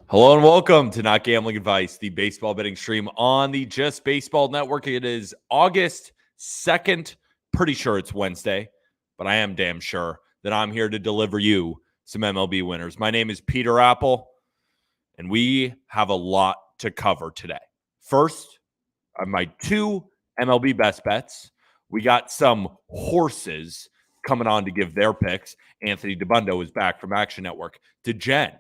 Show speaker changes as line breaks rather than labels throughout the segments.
Hello and welcome to Not Gambling Advice, the baseball betting stream on the Just Baseball Network. It is August 2nd. Pretty sure it's Wednesday, but I am damn sure that I'm here to deliver you some MLB winners. My name is Peter Apple, and we have a lot to cover today. First, my two MLB best bets. We got some horses coming on to give their picks. Anthony DeBundo is back from Action Network. DeGen,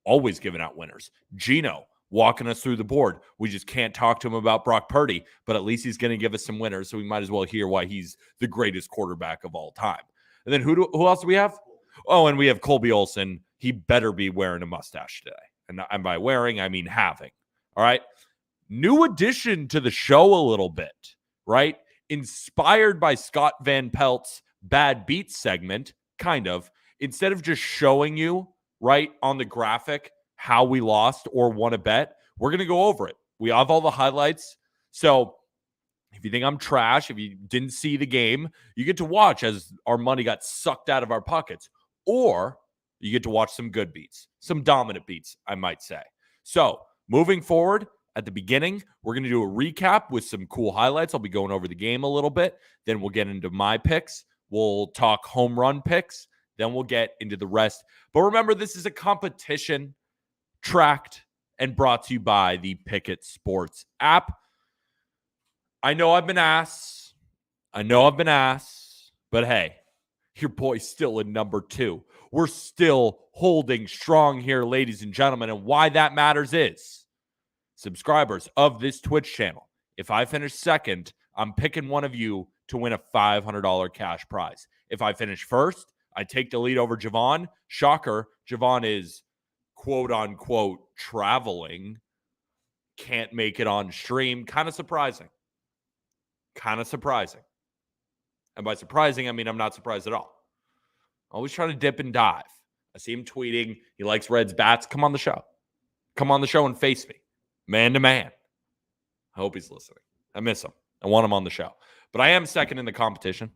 always giving out winners. Gino walking us through the board. We just can't talk to him about Brock Purdy, but at least he's going to give us some winners, so we might as well hear why he's the greatest quarterback of all time. And then who else do we have? Oh, and we have Colby Olson. He better be wearing a mustache today. And by wearing, I mean having. All right? New addition to the show a little bit, right? Inspired by Scott Van Pelt's Bad Beats segment, kind of. Instead of just showing you right on the graphic how we lost or won a bet, we're going to go over it. We have all the highlights. So if you think I'm trash, if you didn't see the game, you get to watch as our money got sucked out of our pockets. Or you get to watch some good beats, some dominant beats, I might say. So moving forward, at the beginning, we're going to do a recap with some cool highlights. I'll be going over the game a little bit. Then we'll get into my picks. We'll talk home run picks. Then we'll get into the rest. But remember, this is a competition tracked and brought to you by the Pikkit Sports App. I know I've been asked. But hey, your boy's still in number 2. We're still holding strong here, ladies and gentlemen. And why that matters is subscribers of this Twitch channel. If I finish second, I'm picking one of you to win a $500 cash prize. If I finish first, I take the lead over Javon. Shocker, Javon is quote-unquote traveling. Can't make it on stream. Kind of surprising. And by surprising, I mean I'm not surprised at all. Always trying to dip and dive. I see him tweeting. He likes Reds bats. Come on the show. Come on the show and face me. Man to man. I hope he's listening. I miss him. I want him on the show. But I am second in the competition,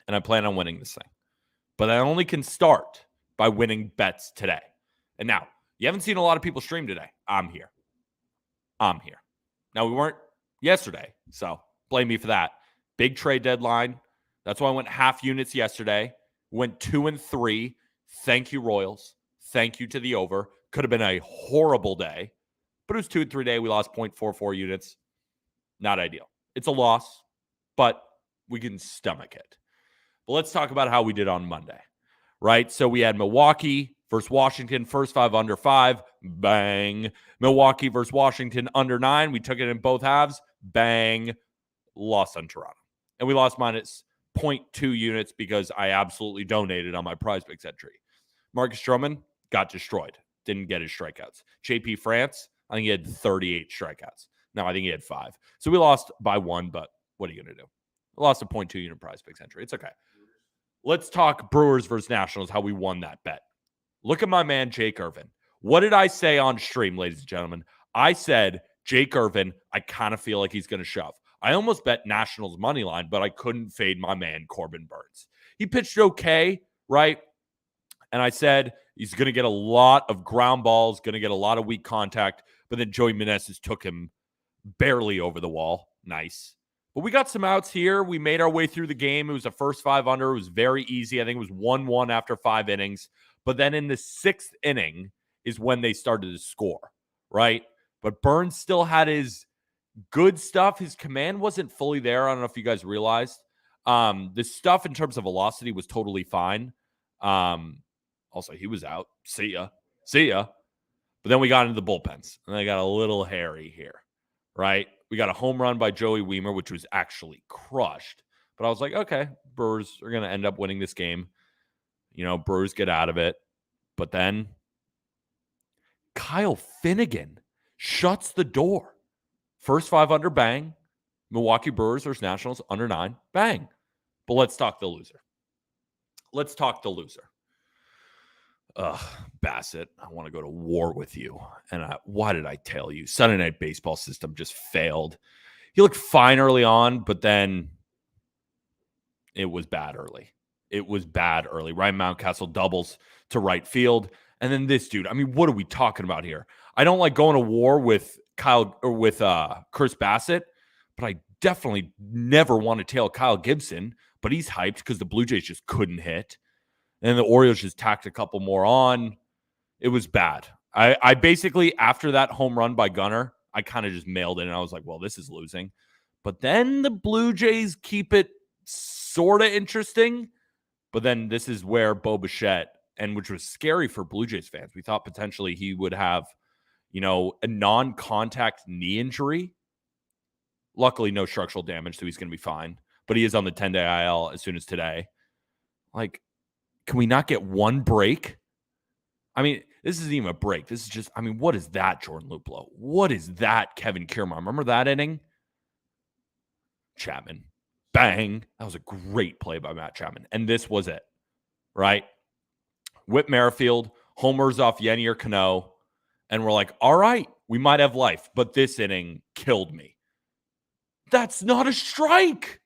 and I plan on winning this thing. But I only can start by winning bets today. And now, you haven't seen a lot of people stream today. I'm here. Now, we weren't yesterday, so blame me for that. Big trade deadline. That's why I went half units yesterday. Went 2 and 3. Thank you, Royals. Thank you to the over. Could have been a horrible day. But it was 2 and 3 day. We lost 0.44 units. Not ideal. It's a loss, but we can stomach it. But let's talk about how we did on Monday, right? So we had Milwaukee versus Washington, first 5 under 5, bang. Milwaukee versus Washington under 9. We took it in both halves, bang. Lost on Toronto. And we lost minus 0.2 units because I absolutely donated on my prize picks entry. Marcus Stroman got destroyed. Didn't get his strikeouts. JP France, I think he had 38 strikeouts. No, I think he had 5. So we lost by 1, but what are you going to do? I lost a 0.2 unit prize picks entry. It's okay. Let's talk Brewers versus Nationals, how we won that bet. Look at my man, Jake Irvin. What did I say on stream, ladies and gentlemen? I said, Jake Irvin, I kind of feel like he's going to shove. I almost bet Nationals money line, but I couldn't fade my man, Corbin Burns. He pitched okay, right? And I said he's going to get a lot of ground balls, going to get a lot of weak contact, but then Joey Meneses took him barely over the wall. Nice. But we got some outs here. We made our way through the game. It was the first 5 under. It was very easy. I think it was 1-1 after 5 innings. But then in the 6th inning is when they started to score, right? But Burns still had his good stuff. His command wasn't fully there. I don't know if you guys realized. The stuff in terms of velocity was totally fine. Also, he was out. See ya. But then we got into the bullpens, and they got a little hairy here, right? We got a home run by Joey Weimer, which was actually crushed. But I was like, okay, Brewers are going to end up winning this game. You know, Brewers get out of it. But then Kyle Finnegan shuts the door. First 5 under, bang. Milwaukee Brewers versus Nationals under 9, bang. But let's talk the loser. Bassett, I want to go to war with you. And why did I tell you? Sunday Night Baseball system just failed. He looked fine early on, but then it was bad early. Ryan Mountcastle doubles to right field. And then this dude, I mean, what are we talking about here? I don't like going to war with Chris Bassett, but I definitely never want to tail Kyle Gibson. But he's hyped because the Blue Jays just couldn't hit. And the Orioles just tacked a couple more on. It was bad. I basically, after that home run by Gunnar, I kind of just mailed it. And I was like, well, this is losing. But then the Blue Jays keep it sort of interesting. But then this is where Bo Bichette, and which was scary for Blue Jays fans. We thought potentially he would have, a non-contact knee injury. Luckily, no structural damage, so he's going to be fine. But he is on the 10-day IL as soon as today. Like, can we not get one break? I mean, this isn't even a break. This is just, what is that, Jordan Luplow? What is that, Kevin Kiermaier? Remember that inning? Chapman. Bang. That was a great play by Matt Chapman. And this was it, right? Whit Merrifield, homers off Yenny or Cano, and we're like, all right, we might have life, but this inning killed me. That's not a strike.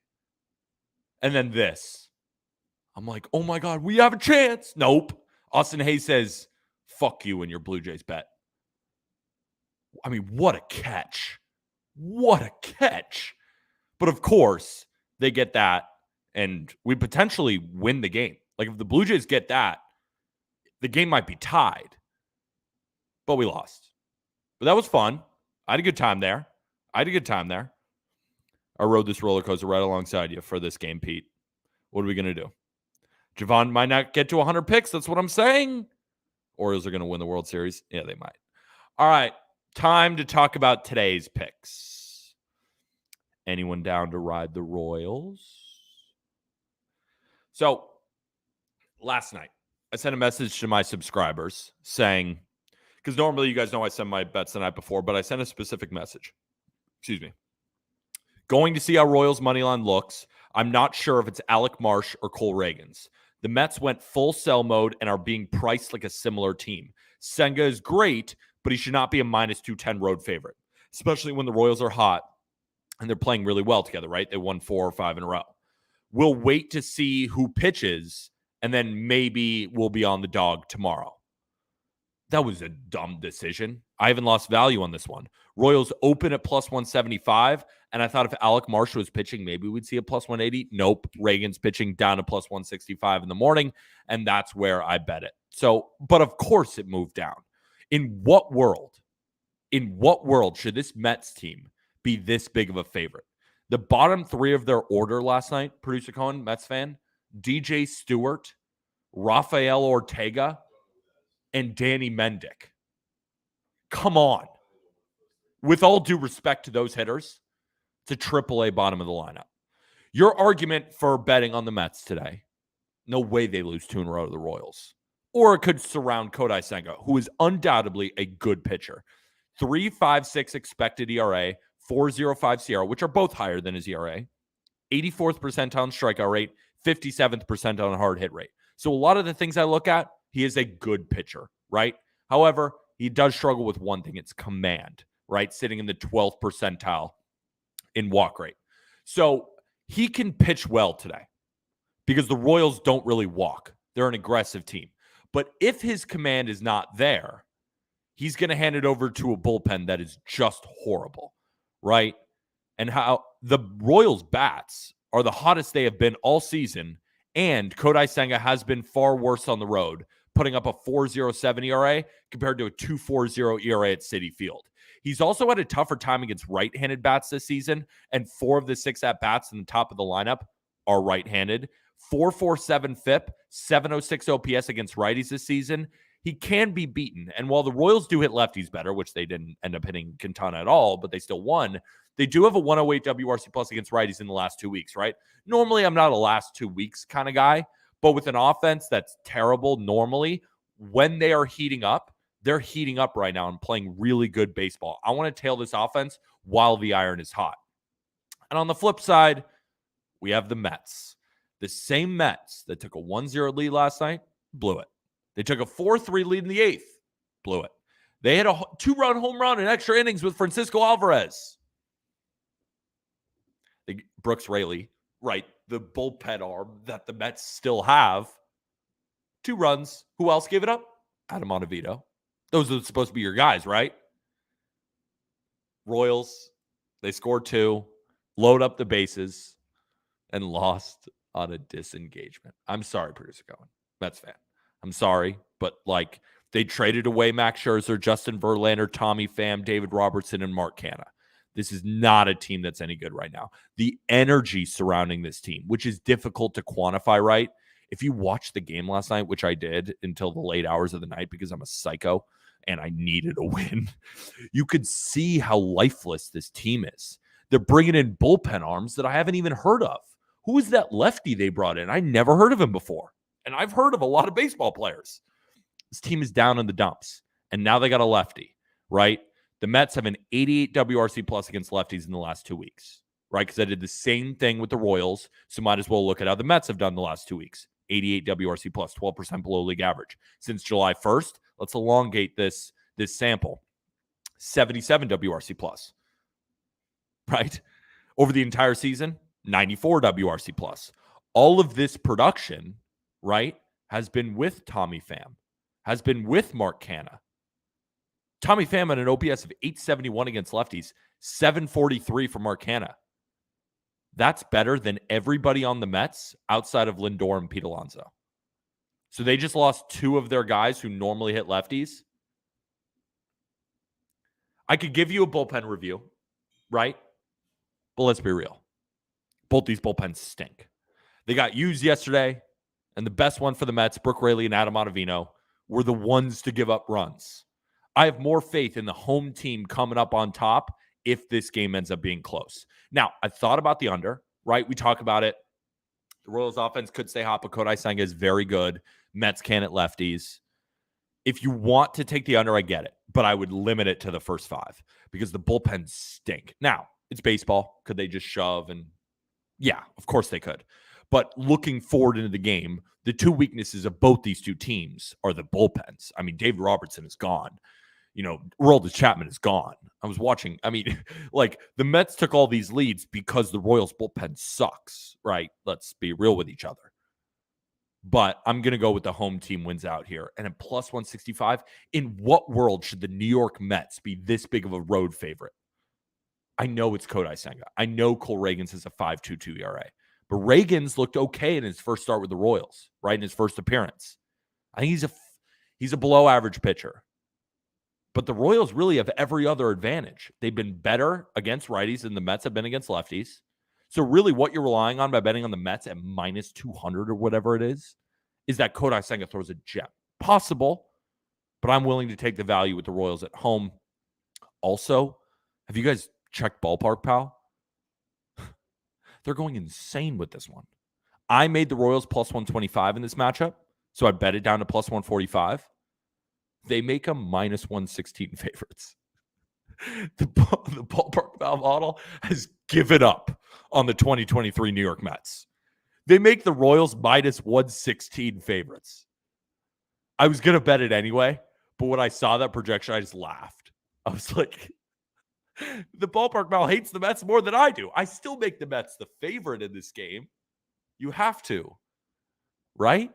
And then this. I'm like, oh my God, we have a chance. Nope. Austin Hayes says, fuck you and your Blue Jays bet. What a catch. What a catch. But of course, they get that, and we potentially win the game. Like, if the Blue Jays get that, the game might be tied. But we lost. But that was fun. I had a good time there. I rode this roller coaster right alongside you for this game, Pete. What are we going to do? Javon might not get to 100 picks. That's what I'm saying. Orioles are going to win the World Series. Yeah, they might. All right. Time to talk about today's picks. Anyone down to ride the Royals? So, last night, I sent a message to my subscribers saying, because normally you guys know I send my bets the night before, but I sent a specific message. Excuse me. Going to see how Royals moneyline looks. I'm not sure if it's Alec Marsh or Cole Reagans. The Mets went full sell mode and are being priced like a similar team. Senga is great, but he should not be a minus 210 road favorite, especially when the Royals are hot and they're playing really well together, right? They won 4 or 5 in a row. We'll wait to see who pitches, and then maybe we'll be on the dog tomorrow. That was a dumb decision. I haven't lost value on this one. Royals open at plus 175, and I thought if Alec Marsh was pitching, maybe we'd see a plus 180. Nope. Reagan's pitching down to plus 165 in the morning, and that's where I bet it. So, but of course it moved down. In what world should this Mets team be this big of a favorite? The bottom 3 of their order last night, producer Cohen, Mets fan, DJ Stewart, Rafael Ortega, and Danny Mendick. Come on. With all due respect to those hitters, it's a AAA bottom of the lineup. Your argument for betting on the Mets today, no way they lose 2 in a row to the Royals. Or it could surround Kodai Senga, who is undoubtedly a good pitcher. 3.56 expected ERA, 4.05 CR, which are both higher than his ERA. 84th percentile in strikeout rate, 57th percentile in hard hit rate. So a lot of the things I look at, he is a good pitcher, right? However, he does struggle with one thing. It's command, right? Sitting in the 12th percentile in walk rate. So he can pitch well today because the Royals don't really walk. They're an aggressive team. But if his command is not there, he's going to hand it over to a bullpen that is just horrible, right? And how the Royals bats are the hottest they have been all season, and Kodai Senga has been far worse on the road, putting up a 4.07 ERA compared to a 2.40 ERA at Citi Field. He's also had a tougher time against right-handed bats this season, and 4 of the 6 at-bats in the top of the lineup are right-handed. 4.47 FIP, 7.06 OPS against righties this season. He can be beaten. And while the Royals do hit lefties better, which they didn't end up hitting Quintana at all, but they still won, they do have a 108 WRC plus against righties in the last 2 weeks, right? Normally, I'm not a last 2 weeks kind of guy, but with an offense that's terrible normally, when they are heating up, they're heating up right now and playing really good baseball. I want to tail this offense while the iron is hot. And on the flip side, we have the Mets. The same Mets that took a 1-0 lead last night, blew it. They took a 4-3 lead in the 8th, blew it. They had a 2-run home run in extra innings with Francisco Alvarez. Brooks Raley, right, the bullpen arm that the Mets still have. 2 runs. Who else gave it up? Adam Ottavino. Those are supposed to be your guys, right? Royals, they scored 2, load up the bases, and lost on a disengagement. I'm sorry, producer Cohen. Mets fan. I'm sorry, but like they traded away Max Scherzer, Justin Verlander, Tommy Pham, David Robertson, and Mark Canha. This is not a team that's any good right now. The energy surrounding this team, which is difficult to quantify, right? If you watched the game last night, which I did until the late hours of the night because I'm a psycho and I needed a win, you could see how lifeless this team is. They're bringing in bullpen arms that I haven't even heard of. Who is that lefty they brought in? I never heard of him before. And I've heard of a lot of baseball players. This team is down in the dumps. And now they got a lefty, right? The Mets have an 88 WRC plus against lefties in the last 2 weeks, right? Because I did the same thing with the Royals. So might as well look at how the Mets have done the last 2 weeks. 88 WRC plus, 12% below league average. Since July 1st, let's elongate this sample. 77 WRC plus, right? Over the entire season, 94 WRC plus. All of this production, right, has been with Tommy Pham, has been with Mark Canha. Tommy Pham had an OPS of 871 against lefties, 743 for Mark Canha. That's better than everybody on the Mets outside of Lindor and Pete Alonso. So they just lost 2 of their guys who normally hit lefties. I could give you a bullpen review, right? But let's be real. Both these bullpens stink. They got used yesterday, and the best one for the Mets, Brooke Raley and Adam Ottavino, were the ones to give up runs. I have more faith in the home team coming up on top if this game ends up being close. Now, I thought about the under, right? We talk about it. The Royals offense could stay hot, but Kodai Senga is very good. Mets can at lefties. If you want to take the under, I get it, but I would limit it to the first 5 because the bullpens stink. Now, it's baseball. Could they just shove? And yeah, of course they could. But looking forward into the game, the 2 weaknesses of both these 2 teams are the bullpens. I mean, David Robertson is gone. Aroldis Chapman is gone. I was watching. I mean, like the Mets took all these leads because the Royals bullpen sucks, right? Let's be real with each other. But I'm going to go with the home team wins out here. And at plus 165, in what world should the New York Mets be this big of a road favorite? I know it's Kodai Senga. I know Cole Reagans has a 5.22 ERA. But Reagans looked okay in his first start with the Royals, right? In his first appearance. I think he's a below average pitcher. But the Royals really have every other advantage. They've been better against righties than the Mets have been against lefties. So really what you're relying on by betting on the Mets at minus 200 or whatever it is that Kodai Senga throws a gem. Possible, but I'm willing to take the value with the Royals at home. Also, have you guys checked Ballpark Pal? They're going insane with this one. I made the Royals plus 125 in this matchup, so I bet it down to plus 145. They make them minus 116 favorites. The Ballpark Pal model has given up on the 2023 New York Mets. They make the Royals minus 116 favorites. I was going to bet it anyway, but when I saw that projection, I just laughed. I was like, the Ballpark Pal hates the Mets more than I do. I still make the Mets the favorite in this game. You have to, right?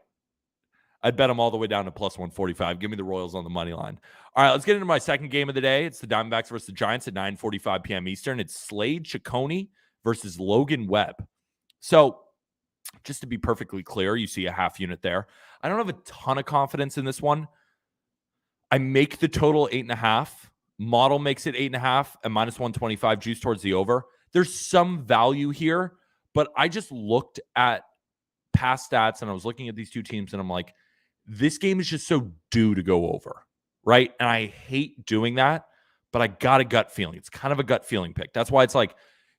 I'd bet them all the way down to plus 145. Give me the Royals on the money line. All right, let's get into my second game of the day. It's the Diamondbacks versus the Giants at 9:45 p.m. Eastern. It's Slade Ciccone versus Logan Webb. So just to be perfectly clear, you see a half unit there. I don't have a ton of confidence in this one. I make the total 8.5. Model makes it 8.5 and minus 125 juice towards the over. There's some value here, but I just looked at past stats and I was looking at these 2 teams and I'm like, this game is just so due to go over, right? And I hate doing that, but I got a gut feeling. It's kind of a gut feeling pick. That's why it's like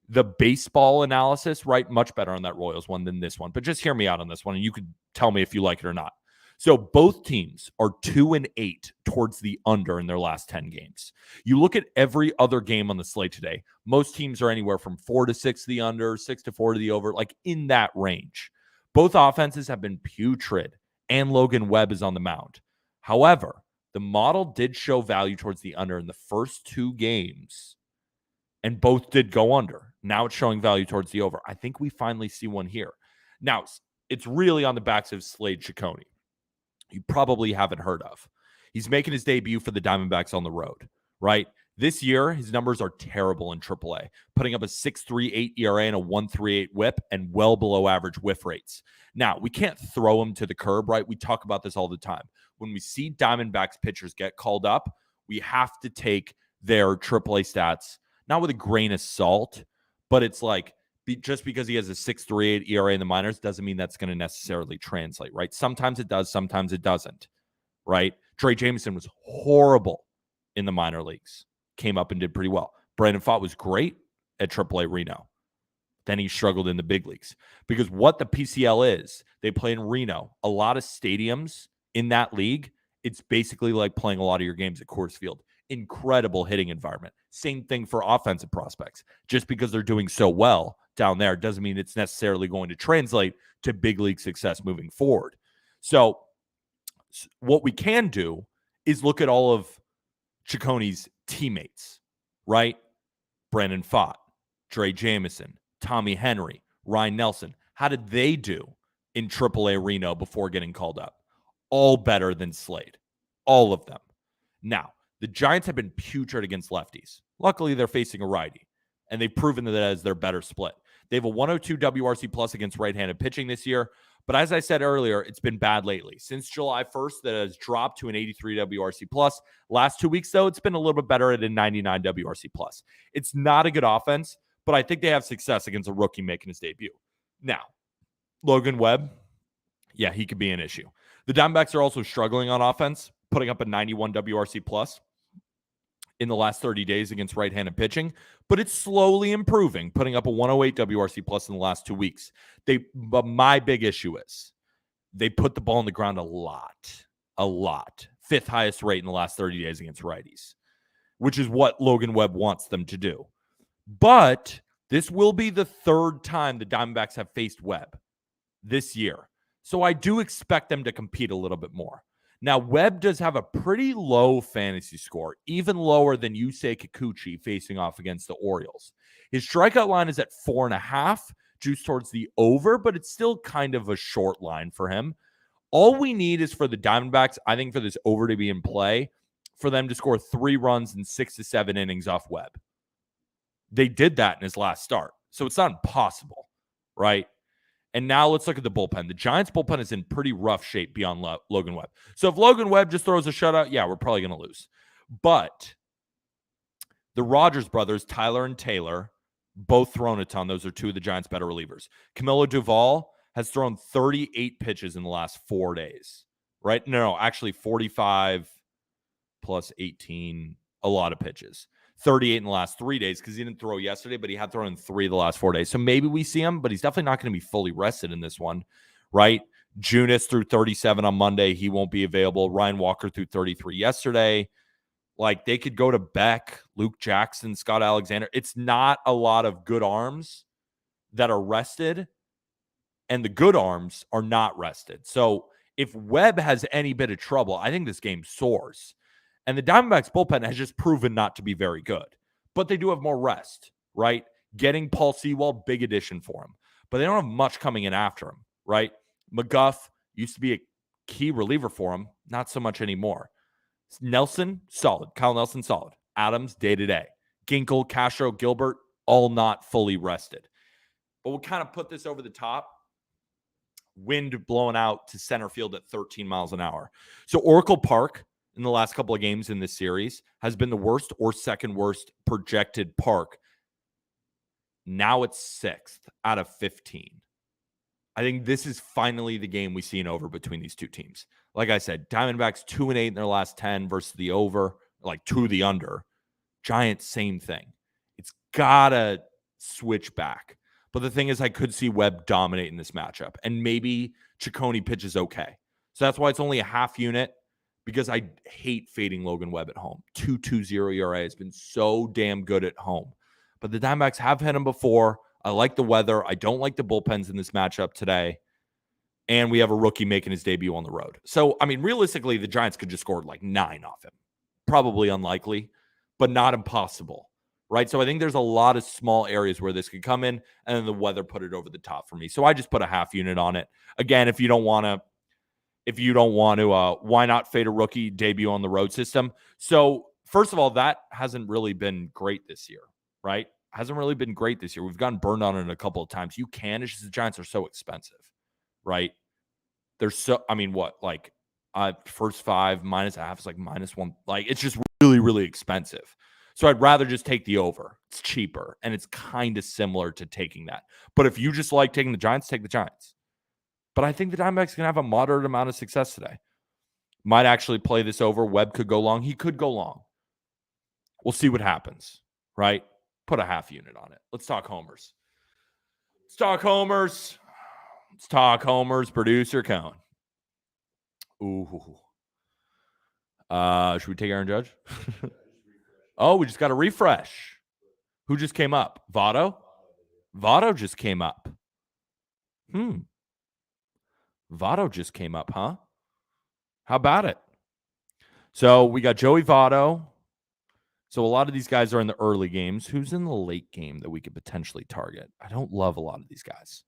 the baseball analysis, right? Much better on that Royals one than this one. But just hear me out on this one and you could tell me if you like it or not. So both teams are 2-8 towards the under in their last 10 games. You look at every other game on the slate today, most teams are anywhere from 4-6 to the under, 6-4 to the over, like in that range. Both offenses have been putrid, and Logan Webb is on the mound. However, the model did show value towards the under in the first 2 games, and both did go under. Now it's showing value towards the over. I think we finally see one here. Now, it's really on the backs of Slade Ciccone. You probably haven't heard of. He's making his debut for the Diamondbacks on the road, right? This year, his numbers are terrible in AAA, putting up a 6.38 ERA and a 1.38 whip and well below average whiff rates. Now, we can't throw him to the curb, right? We talk about this all the time. When we see Diamondbacks pitchers get called up, we have to take their AAA stats, not with a grain of salt, but it's like just because he has a 6.38 ERA in the minors doesn't mean that's going to necessarily translate, right? Sometimes it does, sometimes it doesn't, right? Trey Jameson was horrible in the minor leagues. Came up and did pretty well. Brandon Pfaadt was great at AAA Reno. Then he struggled in the big leagues. Because what the PCL is, they play in Reno. A lot of stadiums in that league, it's basically like playing a lot of your games at Coors Field. Incredible hitting environment. Same thing for offensive prospects. Just because they're doing so well down there doesn't mean it's necessarily going to translate to big league success moving forward. So what we can do is look at all of Cicconi's teammates, right? Brandon Pfaadt, Trey Jameson, Tommy Henry, Ryan Nelson. How did they do in AAA Reno before getting called up? All better than Slade. All of them. Now, the Giants have been putrid against lefties. Luckily, they're facing a righty, and they've proven that as their better split. They have a 102 WRC plus against right-handed pitching this year. But as I said earlier, it's been bad lately. Since July 1st, that has dropped to an 83 WRC plus. Last 2 weeks, though, it's been a little bit better at a 99 WRC plus. It's not a good offense, but I think they have success against a rookie making his debut. Now, Logan Webb, yeah, he could be an issue. The Diamondbacks are also struggling on offense, putting up a 91 WRC plus in the last 30 days against right-handed pitching, but it's slowly improving, putting up a 108 WRC plus in the last 2 weeks. But my big issue is they put the ball on the ground a lot. Fifth highest rate in the last 30 days against righties, which is what Logan Webb wants them to do. But this will be the third time the Diamondbacks have faced Webb this year. So I do expect them to compete a little bit more. Now, Webb does have a pretty low fantasy score, even lower than Yusei Kikuchi facing off against the Orioles. His strikeout line is at 4.5, juiced towards the over, but it's still kind of a short line for him. All we need is for the Diamondbacks, I think for this over to be in play, for them to score 3 runs in 6 to 7 innings off Webb. They did that in his last start, so it's not impossible, right? And now let's look at the bullpen. The Giants' bullpen is in pretty rough shape beyond Logan Webb. So if Logan Webb just throws a shutout, yeah, we're probably going to lose. But the Rogers brothers, Tyler and Taylor, both thrown a ton. Those are two of the Giants' better relievers. Camilo Duvall has thrown 38 pitches in the last 4 days, right? No, actually 45 plus 18, a lot of pitches. 38 in the last 3 days because he didn't throw yesterday, but he had thrown in 3 the last 4 days. So maybe we see him, but he's definitely not going to be fully rested in this one, right? Junis threw 37 on Monday. He won't be available. Ryan Walker threw 33 yesterday. Like, they could go to Beck, Luke Jackson, Scott Alexander. It's not a lot of good arms that are rested, and the good arms are not rested. So if Webb has any bit of trouble, I think this game soars. And the Diamondbacks bullpen has just proven not to be very good. But they do have more rest, right? Getting Paul Sewell, big addition for him. But they don't have much coming in after him, right? McGuff used to be a key reliever for him. Not so much anymore. Nelson, solid. Kyle Nelson, solid. Adams, day-to-day. Ginkel, Castro, Gilbert, all not fully rested. But we'll kind of put this over the top. Wind blowing out to center field at 13 miles an hour. So Oracle Park, in the last couple of games in this series, has been the worst or second worst projected park. Now it's 6th out of 15. I think this is finally the game we see an over between these two teams. Like I said, Diamondbacks 2-8 in their last 10 versus the over, like 2 the under. Giants, same thing. It's got to switch back. But the thing is, I could see Webb dominating this matchup, and maybe Ciccone pitches okay. So that's why it's only a half unit, because I hate fading Logan Webb at home. 2.20 ERA has been so damn good at home. But the Diamondbacks have hit him before. I like the weather. I don't like the bullpens in this matchup today. And we have a rookie making his debut on the road. So, I mean, realistically, the Giants could just score like 9 off him. Probably unlikely, but not impossible, right? So I think there's a lot of small areas where this could come in, and then the weather put it over the top for me. So I just put a half unit on it. Again, if you don't want to if you don't want to, why not fade a rookie debut on the road system? So first of all, that hasn't really been great this year, right? Hasn't really been great this year. We've gotten burned on it a couple of times. You can, it's just the Giants are so expensive, right? They're so, I mean, what, like first 5 minus a half is like -1. Like it's just really, really expensive. So I'd rather just take the over. It's cheaper and it's kind of similar to taking that. But if you just like taking the Giants, take the Giants. But I think the Diamondbacks can have a moderate amount of success today. Might actually play this over. Webb could go long. He could go long. We'll see what happens, right? Put a half unit on it. Let's talk homers. Let's talk homers. Let's talk homers. Producer Cone. Ooh. Should we take Aaron Judge? Oh, we just got a refresh. Who just came up? Votto? Votto just came up. Votto just came up, huh? How about it? So we got Joey Votto. So a lot of these guys are in the early games. Who's in the late game that we could potentially target? I don't love a lot of these guys.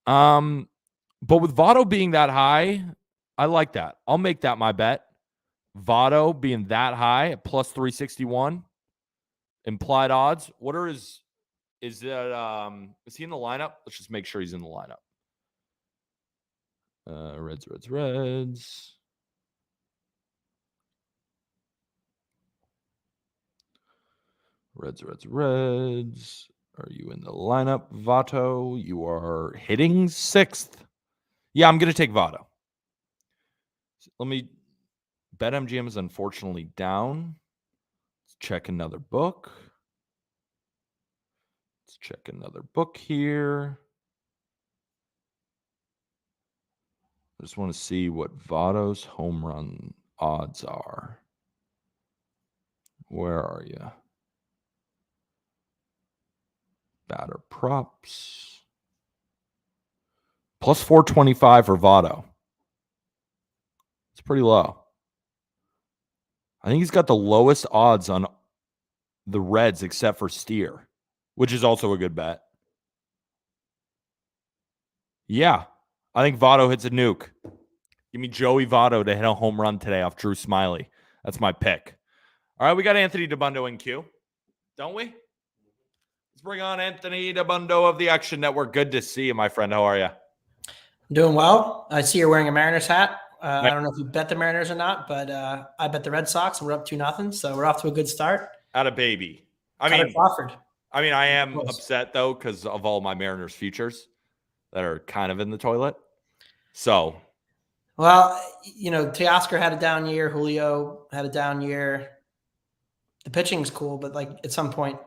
But with Votto being that high, I like that. I'll make that my bet. Votto being that high at plus 361 implied odds. What are his? Is he in the lineup? Let's just make sure he's in the lineup. Reds. Reds. Are you in the lineup, Votto? You are hitting 6th. Yeah, I'm going to take Votto. Let me... BetMGM is unfortunately down. Let's check another book. Let's check another book here. I just want to see what Votto's home run odds are. Where are you? Batter props. Plus 425 for Votto. It's pretty low. I think he's got the lowest odds on the Reds except for Steer, which is also a good bet. Yeah, I think Votto hits a nuke. Give me Joey Votto to hit a home run today off Drew Smiley. That's my pick. All right, we got Anthony Dabbundo in queue, don't we? Let's bring on Anthony Dabbundo of the Action Network. Good to see you, my friend. How are you?
I'm doing well. I see you're wearing a Mariners hat. I don't know if you bet the Mariners or not, but I bet the Red Sox, and we're up 2-0, so we're off to a good start.
At a baby.
Crawford.
I mean, I am upset, though, because of all my Mariners futures that are kind of in the toilet. So.
Well, you know, Teoscar had a down year. Julio had a down year. The pitching's cool, but, like, at some point,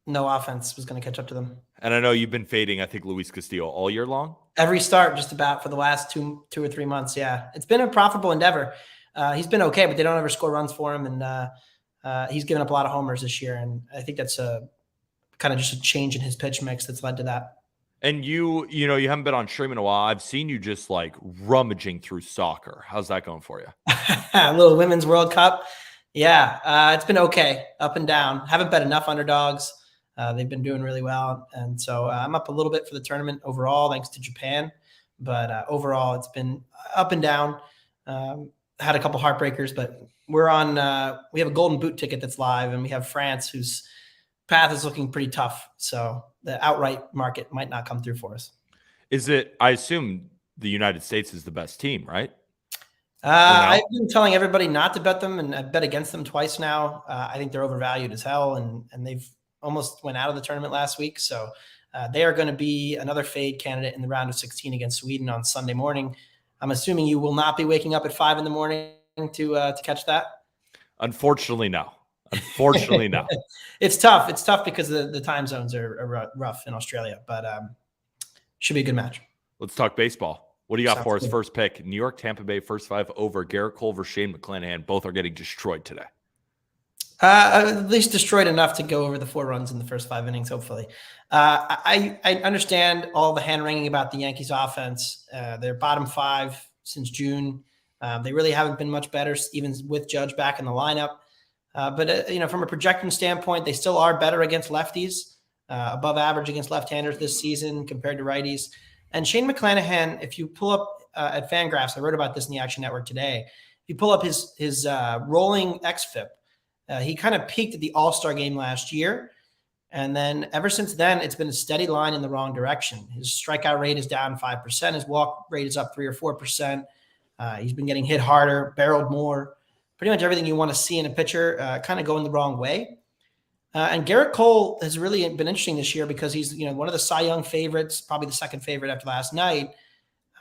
no offense was going to catch up to them.
And I know you've been fading, I think, Luis Castillo all year long.
Every start, just about for the last two or 3 months. Yeah, it's been a profitable endeavor. He's been okay, but they don't ever score runs for him, and he's given up a lot of homers this year. And I think that's a kind of just a change in his pitch mix that's led to that.
And you haven't been on stream in a while. I've seen you just like rummaging through soccer. How's that going for you?
A little Women's World Cup. Yeah, it's been okay, up and down. Haven't bet enough underdogs. They've been doing really well. And so I'm up a little bit for the tournament overall, thanks to Japan. But overall, it's been up and down. Had a couple heartbreakers, but we're on we have a golden boot ticket that's live, and we have France, whose path is looking pretty tough. So the outright market might not come through for us.
Is it, I assume the United States is the best team, right?
I've been telling everybody not to bet them, and I've bet against them twice now. I think they're overvalued as hell, and they've almost went out of the tournament last week. So they are going to be another fade candidate in the round of 16 against Sweden on Sunday morning. I'm assuming you will not be waking up at 5 a.m. to catch that.
Unfortunately, no. Unfortunately, no.
It's tough. It's tough because the time zones are rough in Australia, but should be a good match.
Let's talk baseball. What do you got for us? First pick? New York, Tampa Bay, first 5 over. Garrett Cole versus Shane McClanahan. Both are getting destroyed today.
At least destroyed enough to go over the 4 runs in the first 5 innings, hopefully. I understand all the hand-wringing about the Yankees offense. They're bottom 5 since June. They really haven't been much better, even with Judge back in the lineup. But from a projection standpoint, they still are better against lefties, above average against left-handers this season compared to righties. And Shane McClanahan, if you pull up at Fangraphs, I wrote about this in the Action Network today. If you pull up his rolling xFIP, he kind of peaked at the All-Star game last year. And then ever since then, it's been a steady line in the wrong direction. His strikeout rate is down 5%. His walk rate is up 3 or 4%. He's been getting hit harder, barreled more. Pretty much everything you want to see in a pitcher kind of going the wrong way. And Garrett Cole has really been interesting this year because he's one of the Cy Young favorites, probably the second favorite after last night.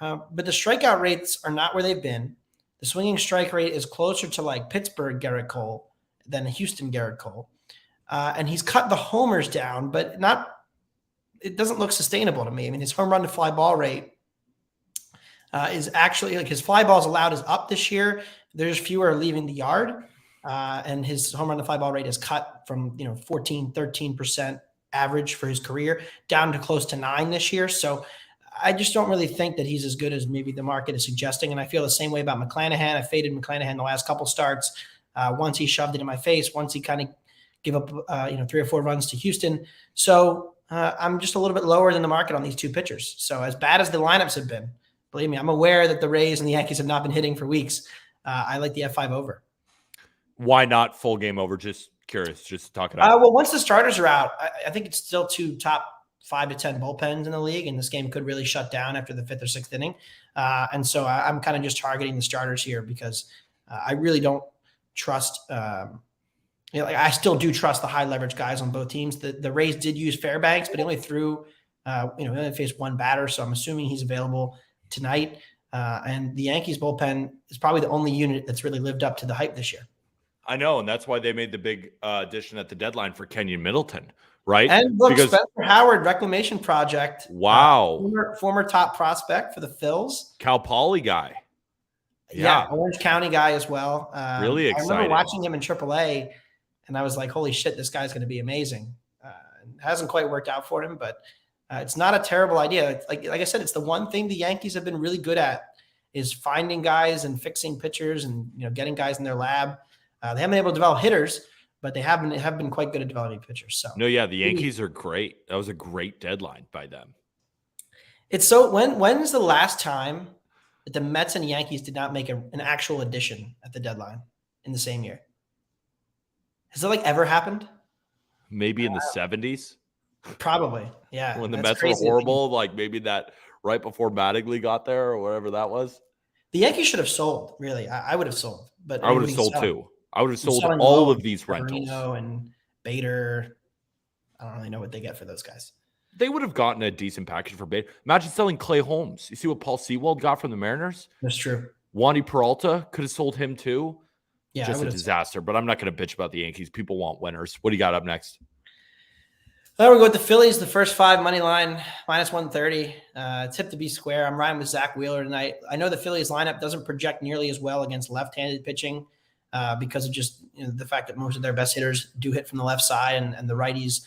But the strikeout rates are not where they've been. The swinging strike rate is closer to like Pittsburgh Garrett Cole than Houston Garrett Cole. And he's cut the homers down, but it doesn't look sustainable to me. I mean, his home run to fly ball rate is actually his fly balls allowed is up this year. There's fewer leaving the yard. And his home run to fly ball rate is cut from 14, 13% average for his career down to close to 9 this year. So I just don't really think that he's as good as maybe the market is suggesting. And I feel the same way about McClanahan. I faded McClanahan the last couple starts. Once he shoved it in my face, once he kind of give up 3 or 4 runs to Houston. So I'm just a little bit lower than the market on these two pitchers. So as bad as the lineups have been, believe me, I'm aware that the Rays and the Yankees have not been hitting for weeks. I like the F5 over.
Why not full game over? Just curious, just talk it out.
Well, once the starters are out, I think it's still 2 top 5 to 10 bullpens in the league, and this game could really shut down after the 5th or 6th inning. And so I'm kind of just targeting the starters here because I really don't trust I still do trust the high leverage guys on both teams. The Rays did use Fairbanks, but he only threw, he only faced 1 batter. So I'm assuming he's available tonight. And the Yankees bullpen is probably the only unit that's really lived up to the hype this year.
I know. And that's why they made the big addition at the deadline for Kenyon Middleton, right?
And look, Spencer Howard Reclamation Project.
Wow.
Former top prospect for the Phils.
Cal Poly guy.
Yeah. Orange County guy as well.
Really exciting.
I remember watching him in AAA. And I was like, holy shit, this guy's going to be amazing. It hasn't quite worked out for him, but it's not a terrible idea. Like I said, it's the one thing the Yankees have been really good at is finding guys and fixing pitchers and getting guys in their lab. They haven't been able to develop hitters, but they have been quite good at developing pitchers. So
no, yeah, the Yankees are great. That was a great deadline by them.
It's so when's the last time that the Mets and Yankees did not make an actual addition at the deadline in the same year? Has that ever happened?
Maybe in the 70s.
Probably, yeah.
When the Mets were horrible, maybe that right before Mattingly got there or whatever that was.
The Yankees should have sold. Really, I would have sold, but
I would have sold too. I would have sold all of these rentals.
And Bader. I don't really know what they get for those guys.
They would have gotten a decent package for Bader. Imagine selling Clay Holmes. You see what Paul Sewald got from the Mariners?
That's true.
Wandy Peralta could have sold him too.
Yeah,
just a disaster. But I'm not going to bitch about the Yankees. People want winners. What do you got up next?
Well, we'll go with the Phillies, the first 5 money line, -130. Tip to be square. I'm riding with Zach Wheeler tonight. I know the Phillies lineup doesn't project nearly as well against left-handed pitching because of just the fact that most of their best hitters do hit from the left side and the righties,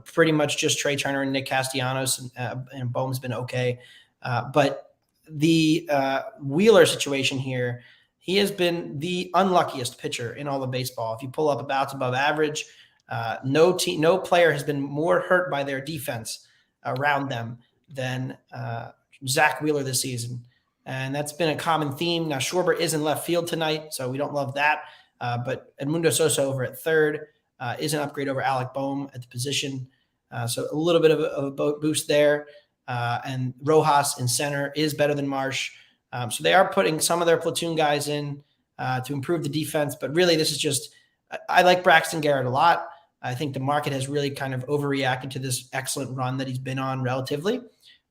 pretty much just Trey Turner and Nick Castellanos and Bohm's been okay. But the Wheeler situation here, he has been the unluckiest pitcher in all of baseball. If you pull up abouts above average, no player has been more hurt by their defense around them than Zach Wheeler this season. And that's been a common theme. Now, Schwarber is in left field tonight, so we don't love that. But Edmundo Sosa over at third is an upgrade over Alec Bohm at the position. So a little bit of a boost there. And Rojas in center is better than Marsh. So they are putting some of their platoon guys in to improve the defense. But really, this is just – I like Braxton Garrett a lot. I think the market has really kind of overreacted to this excellent run that he's been on relatively.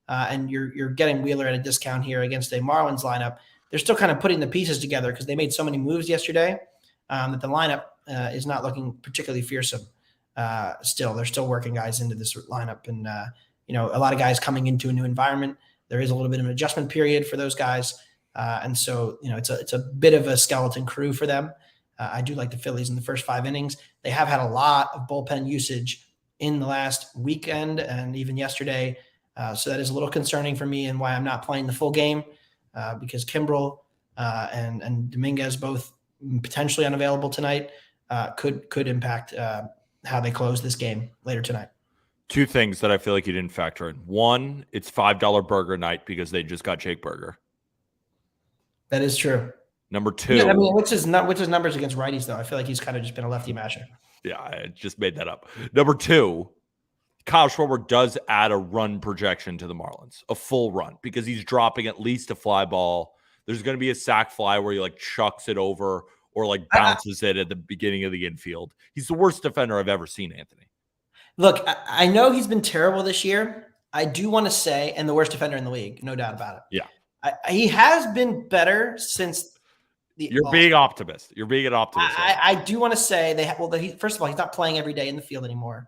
And you're getting Wheeler at a discount here against a Marlins lineup. They're still kind of putting the pieces together because they made so many moves yesterday that the lineup is not looking particularly fearsome. Still, they're still working guys into this lineup. And, a lot of guys coming into a new environment. There is a little bit of an adjustment period for those guys. And so, it's a bit of a skeleton crew for them. I do like the Phillies in the first 5 innings. They have had a lot of bullpen usage in the last weekend and even yesterday. So that is a little concerning for me and why I'm not playing the full game because Kimbrel and Dominguez, both potentially unavailable tonight, could impact how they close this game later tonight.
Two things that I feel like you didn't factor in. One, it's $5 burger night because they just got Jake Burger.
That is true.
Number two.
Yeah, I mean, what's his numbers against righties, though? I feel like he's kind of just been a lefty masher.
Yeah, I just made that up. Number two, Kyle Schwarber does add a run projection to the Marlins, a full run, because he's dropping at least a fly ball. There's going to be a sac fly where he like chucks it over or like bounces it at the beginning of the infield. He's the worst defender I've ever seen, Anthony.
Look, I know he's been terrible this year. I do want to say, and the worst defender in the league, no doubt about it.
Yeah.
He has been better since
You're being optimist. You're being an optimist.
I do want to say first of all, he's not playing every day in the field anymore.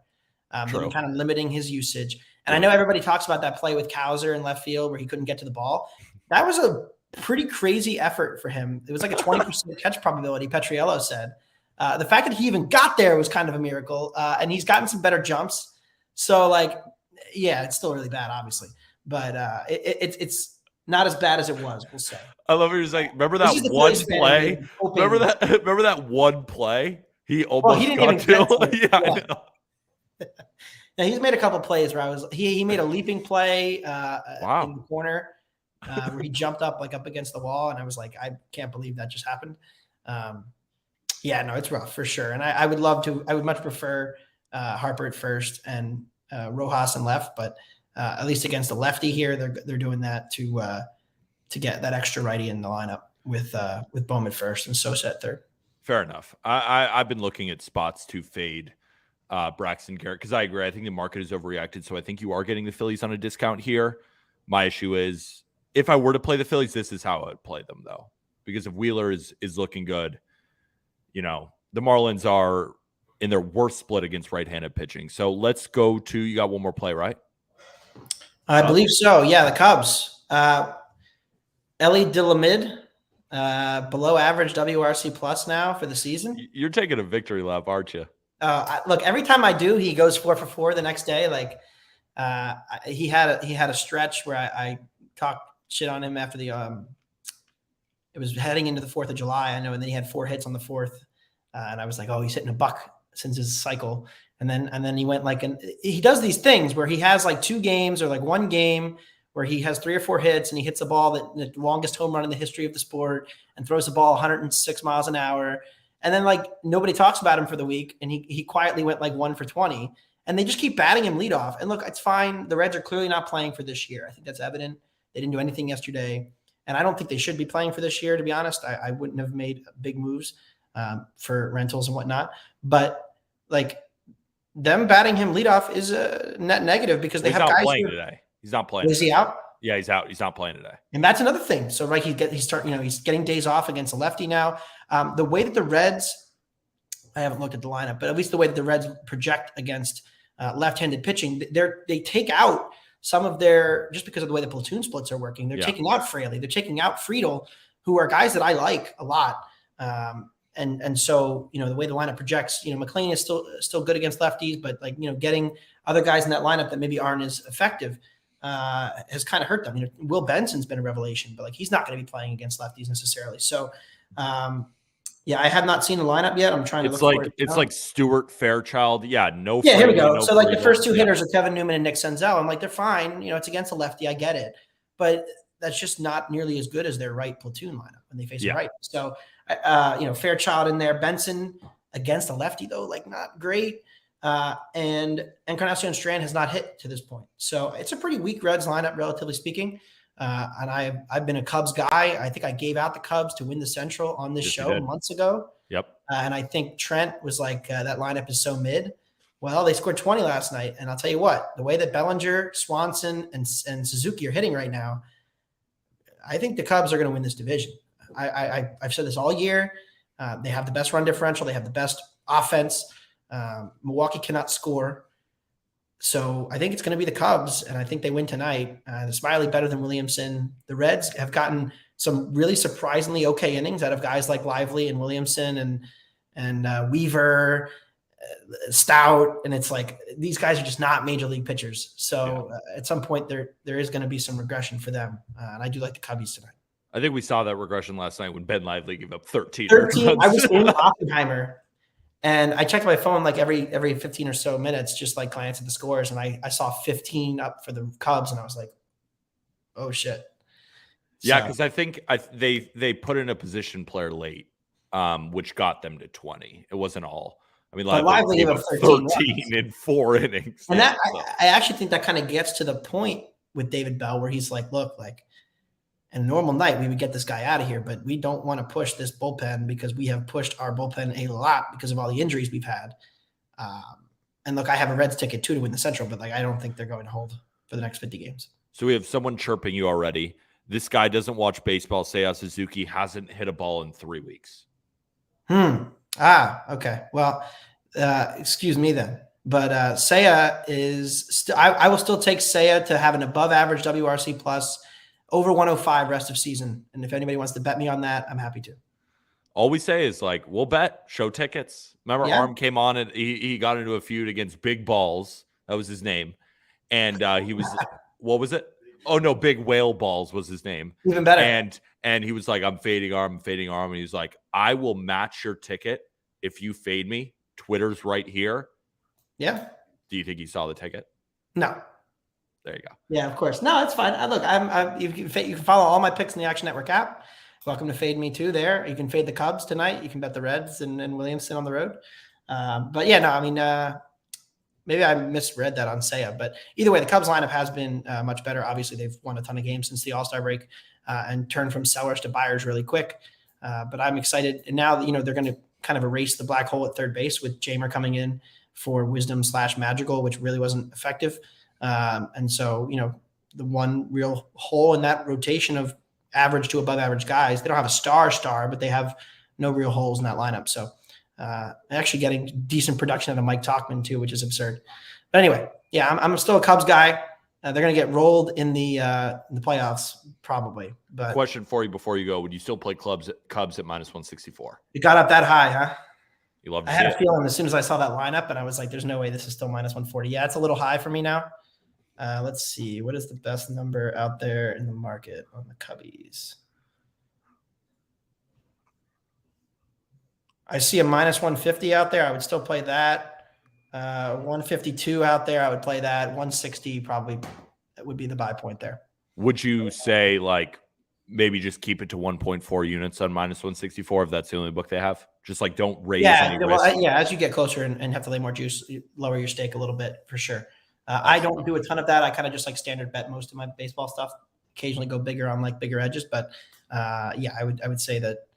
They've been kind of limiting his usage. And I know everybody talks about that play with Kowser in left field where he couldn't get to the ball. That was a pretty crazy effort for him. It was like a 20% catch probability, Petriello said. The fact that he even got there was kind of a miracle. And he's gotten some better jumps. So, like, yeah, it's still really bad, obviously. But it's not as bad as it was, we'll say.
I love what you're saying. Remember that one play? Remember that one play? He almost
he didn't
got
even
to. Yeah, I know.
Now, he's made a couple plays where he made a leaping play in the corner where he jumped up against the wall, and I was like, I can't believe that just happened. Yeah, no, it's rough for sure. And I would much prefer Harper at first and Rojas in left, but at least against the lefty here, they're doing that to get that extra righty in the lineup with Bowman first and Sosa at third.
Fair enough. I've been looking at spots to fade Braxton Garrett because I agree. I think the market is overreacted, so I think you are getting the Phillies on a discount here. My issue is if I were to play the Phillies, this is how I would play them, though, because if Wheeler is looking good, the Marlins are in their worst split against right-handed pitching. So let's go to you got one more play, right?
I believe so. Yeah, the Cubs. Ellie Dilamid, below average WRC plus now for the season.
You're taking a victory lap, aren't you?
Look, every time I do, he goes 4 for 4 the next day. Like he had a stretch where I talked shit on him after it was heading into the 4th of July, I know, and then he had 4 hits on the 4th, and I was like, oh, he's hitting a buck since his cycle, and then he went and he does these things where he has 2 games or 1 game where he has 3 or 4 hits and he hits a ball the longest home run in the history of the sport and throws the ball 106 miles an hour. And then nobody talks about him for the week. And he quietly went 1 for 20 and they just keep batting him leadoff. And look, it's fine. The Reds are clearly not playing for this year. I think that's evident. They didn't do anything yesterday. And I don't think they should be playing for this year, to be honest. I wouldn't have made big moves for rentals and whatnot. But them batting him leadoff is a net negative because they have guys
playing today. He's not playing.
Is he out?
Yeah, he's out. He's not playing today.
And that's another thing. So he's getting days off against a lefty now. The way that the Reds, I haven't looked at the lineup, but at least the way that the Reds project against left-handed pitching, they take out some of their, just because of the way the platoon splits are working, they're taking out Fraley, they're taking out Friedel, who are guys that I like a lot. And so, the way the lineup projects, McLean is still good against lefties, but getting other guys in that lineup that maybe aren't as effective has kind of hurt them. Will Benson's been a revelation, but he's not going to be playing against lefties necessarily. So, I have not seen the lineup yet. I'm trying to
it's like Stuart Fairchild. Yeah, no.
Yeah, here we go. So the first 2 hitters are Kevin Newman and Nick Senzel. I'm they're fine. It's against a lefty. I get it, but that's just not nearly as good as their right platoon lineup when they face a right. So, Fairchild in there, Benson against a lefty though, not great. And Encarnacion Strand has not hit to this point. So it's a pretty weak Reds lineup, relatively speaking. And I've been a Cubs guy. I think I gave out the Cubs to win the Central on this show months ago.
Yep.
And I think Trent was that lineup is so mid. Well, they scored 20 last night. And I'll tell you what, the way that Bellinger, Swanson, and Suzuki are hitting right now, I think the Cubs are going to win this division. I've said this all year. They have the best run differential. They have the best offense. Milwaukee cannot score. So I think it's going to be the Cubs, and I think they win tonight. The Smiley better than Williamson. The Reds have gotten some really surprisingly okay innings out of guys like Lively and Williamson and Weaver, Stout, and it's these guys are just not major league pitchers. So at some point there is going to be some regression for them, and I do like the Cubbies tonight.
I think we saw that regression last night when Ben Lively gave up 13.
13. I was in Oppenheimer. And I checked my phone like every 15 or so minutes, just like glance at the scores, and I saw 15 up for the Cubs, and I was like, oh shit.
Yeah,
So
because I think they put in a position player late, which got them to 20. It wasn't all. I mean,
but
Lively
Lively
gave
gave
up
up
13
runs.
in 4 innings.
And
Yeah,
that
so.
I actually think that kind of gets to the point with David Bell where he's like, look, like in a normal night, we would get this guy out of here, but we don't want to push this bullpen because we have pushed our bullpen a lot because of all the injuries we've had. And look, I have a Reds ticket too to win the Central, but like I don't think they're going to hold for the next 50 games.
So we have someone chirping you already. This guy doesn't watch baseball. Seiya Suzuki hasn't hit a ball in 3 weeks.
Okay. Well, excuse me then. But Seiya is I will still take Seiya to have an above average WRC plus over 105 rest of season. And if anybody wants to bet me on that, I'm happy to.
All we say is like, we'll bet, show tickets. Remember,
Yeah.
Arm came on and he got into a feud against Big Balls. That was his name. And he was, what was it? Oh no, Big Whale Balls was his name.
Even better.
And he was like, I'm fading Arm. And he was like, I will match your ticket if you fade me. Twitter's right here.
Yeah.
Do you think he saw the ticket?
No.
There you go.
Yeah, of course. No, it's fine. Look, you can follow all my picks in the Action Network app. Welcome to fade me too there. You can fade the Cubs tonight. You can bet the Reds and Williamson on the road. But yeah, no, I mean, maybe I misread that on Seiya. But either way, the Cubs lineup has been much better. Obviously, they've won a ton of games since the All-Star break and turned from sellers to buyers really quick. But I'm excited. And now, they're going to kind of erase the black hole at third base with Jamer coming in for Wisdom/Magical, which really wasn't effective. And so, the one real hole in that rotation of average to above average guys, they don't have a star, but they have no real holes in that lineup. So actually getting decent production out of Mike Tauchman too, which is absurd. But anyway, yeah, I'm still a Cubs guy. They're going to get rolled in the playoffs probably. But
question for you before you go: would you still play Cubs at -164?
You got up that high, huh?
You love to
I
see
had a
it.
feeling as soon as I saw that lineup, and I was like, "There's no way this is still -140." Yeah, it's a little high for me now. Let's see. What is the best number out there in the market on the Cubbies? I see a -150 out there. I would still play that. 152 out there. I would play that. 160 probably would be the buy point there.
Would you say like maybe just keep it to 1.4 units on -164 if that's the only book they have? Just like don't raise any risk.
As you get closer and have to lay more juice, you lower your stake a little bit for sure. I don't do a ton of that. I kind of just like standard bet most of my baseball stuff. Occasionally go bigger on like bigger edges, but yeah, I would say that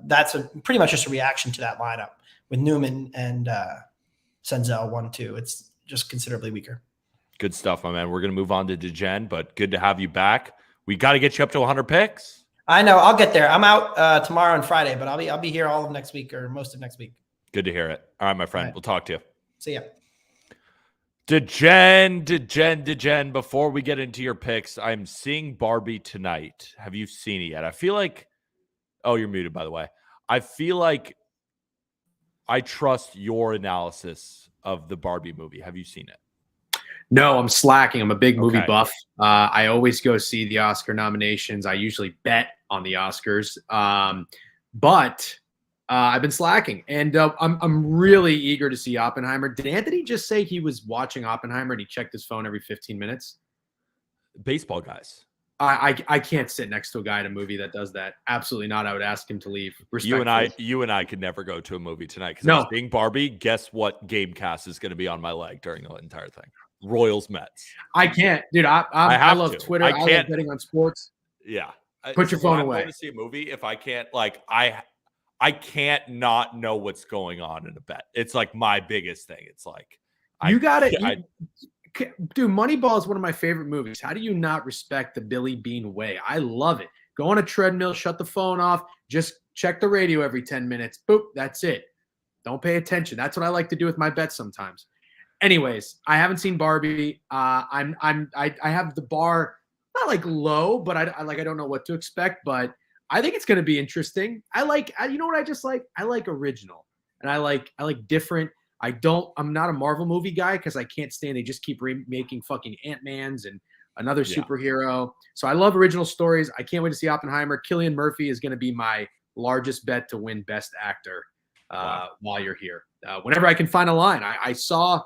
that's pretty much just a reaction to that lineup with Newman and Senzel 1-2. It's just considerably weaker.
Good stuff, my man. We're gonna move on to Degen, but good to have you back. We got to get you up to 100 picks.
I know. I'll get there. I'm out tomorrow and Friday, but I'll be here all of next week or most of next week.
Good to hear it. All right, my friend.
All right.
We'll talk to you.
See ya.
Degen. Before we get into your picks, I'm seeing Barbie tonight. Have you seen it yet? I feel like, oh, you're muted, by the way. I feel like I trust your analysis of the Barbie movie. Have you seen it?
No, I'm slacking. I'm a big movie
Okay.
buff. I always go see the Oscar nominations. I usually bet on the Oscars. But I've been slacking, and I'm really eager to see Oppenheimer. Did Anthony just say he was watching Oppenheimer and he checked his phone every 15 minutes?
Baseball guys.
I can't sit next to a guy at a movie that does that. Absolutely not. I would ask him to leave.
You and I could never go to a movie tonight because
No.
I was being Barbie. Guess what game cast is going to be on my leg during the entire thing? Royals Mets.
I can't, dude. I love
to.
Twitter.
I
I love
can't.
betting on sports.
Yeah.
Put your
So when
phone
I'm
away.
going to see a movie, if I can't, like, I can't not know what's going on in a bet. It's like my biggest thing. It's like
You got it.
I-
Dude, Moneyball is one of my favorite movies. How do you not respect the Billy Bean way? I love it. Go on a treadmill, shut the phone off, just check the radio every 10 minutes. Boop, that's it. Don't pay attention. That's what I like to do with my bets sometimes. Anyways, I haven't seen Barbie. I have the bar not like low, but I don't know what to expect, but I think it's going to be interesting. You know what I just like? I like original, and I like different. I'm not a Marvel movie guy because I can't stand they just keep remaking fucking Ant-Man's and another superhero. So I love original stories. I can't wait to see Oppenheimer. Cillian Murphy is going to be my largest bet to win Best Actor while you're here. whenever I can find a line. I saw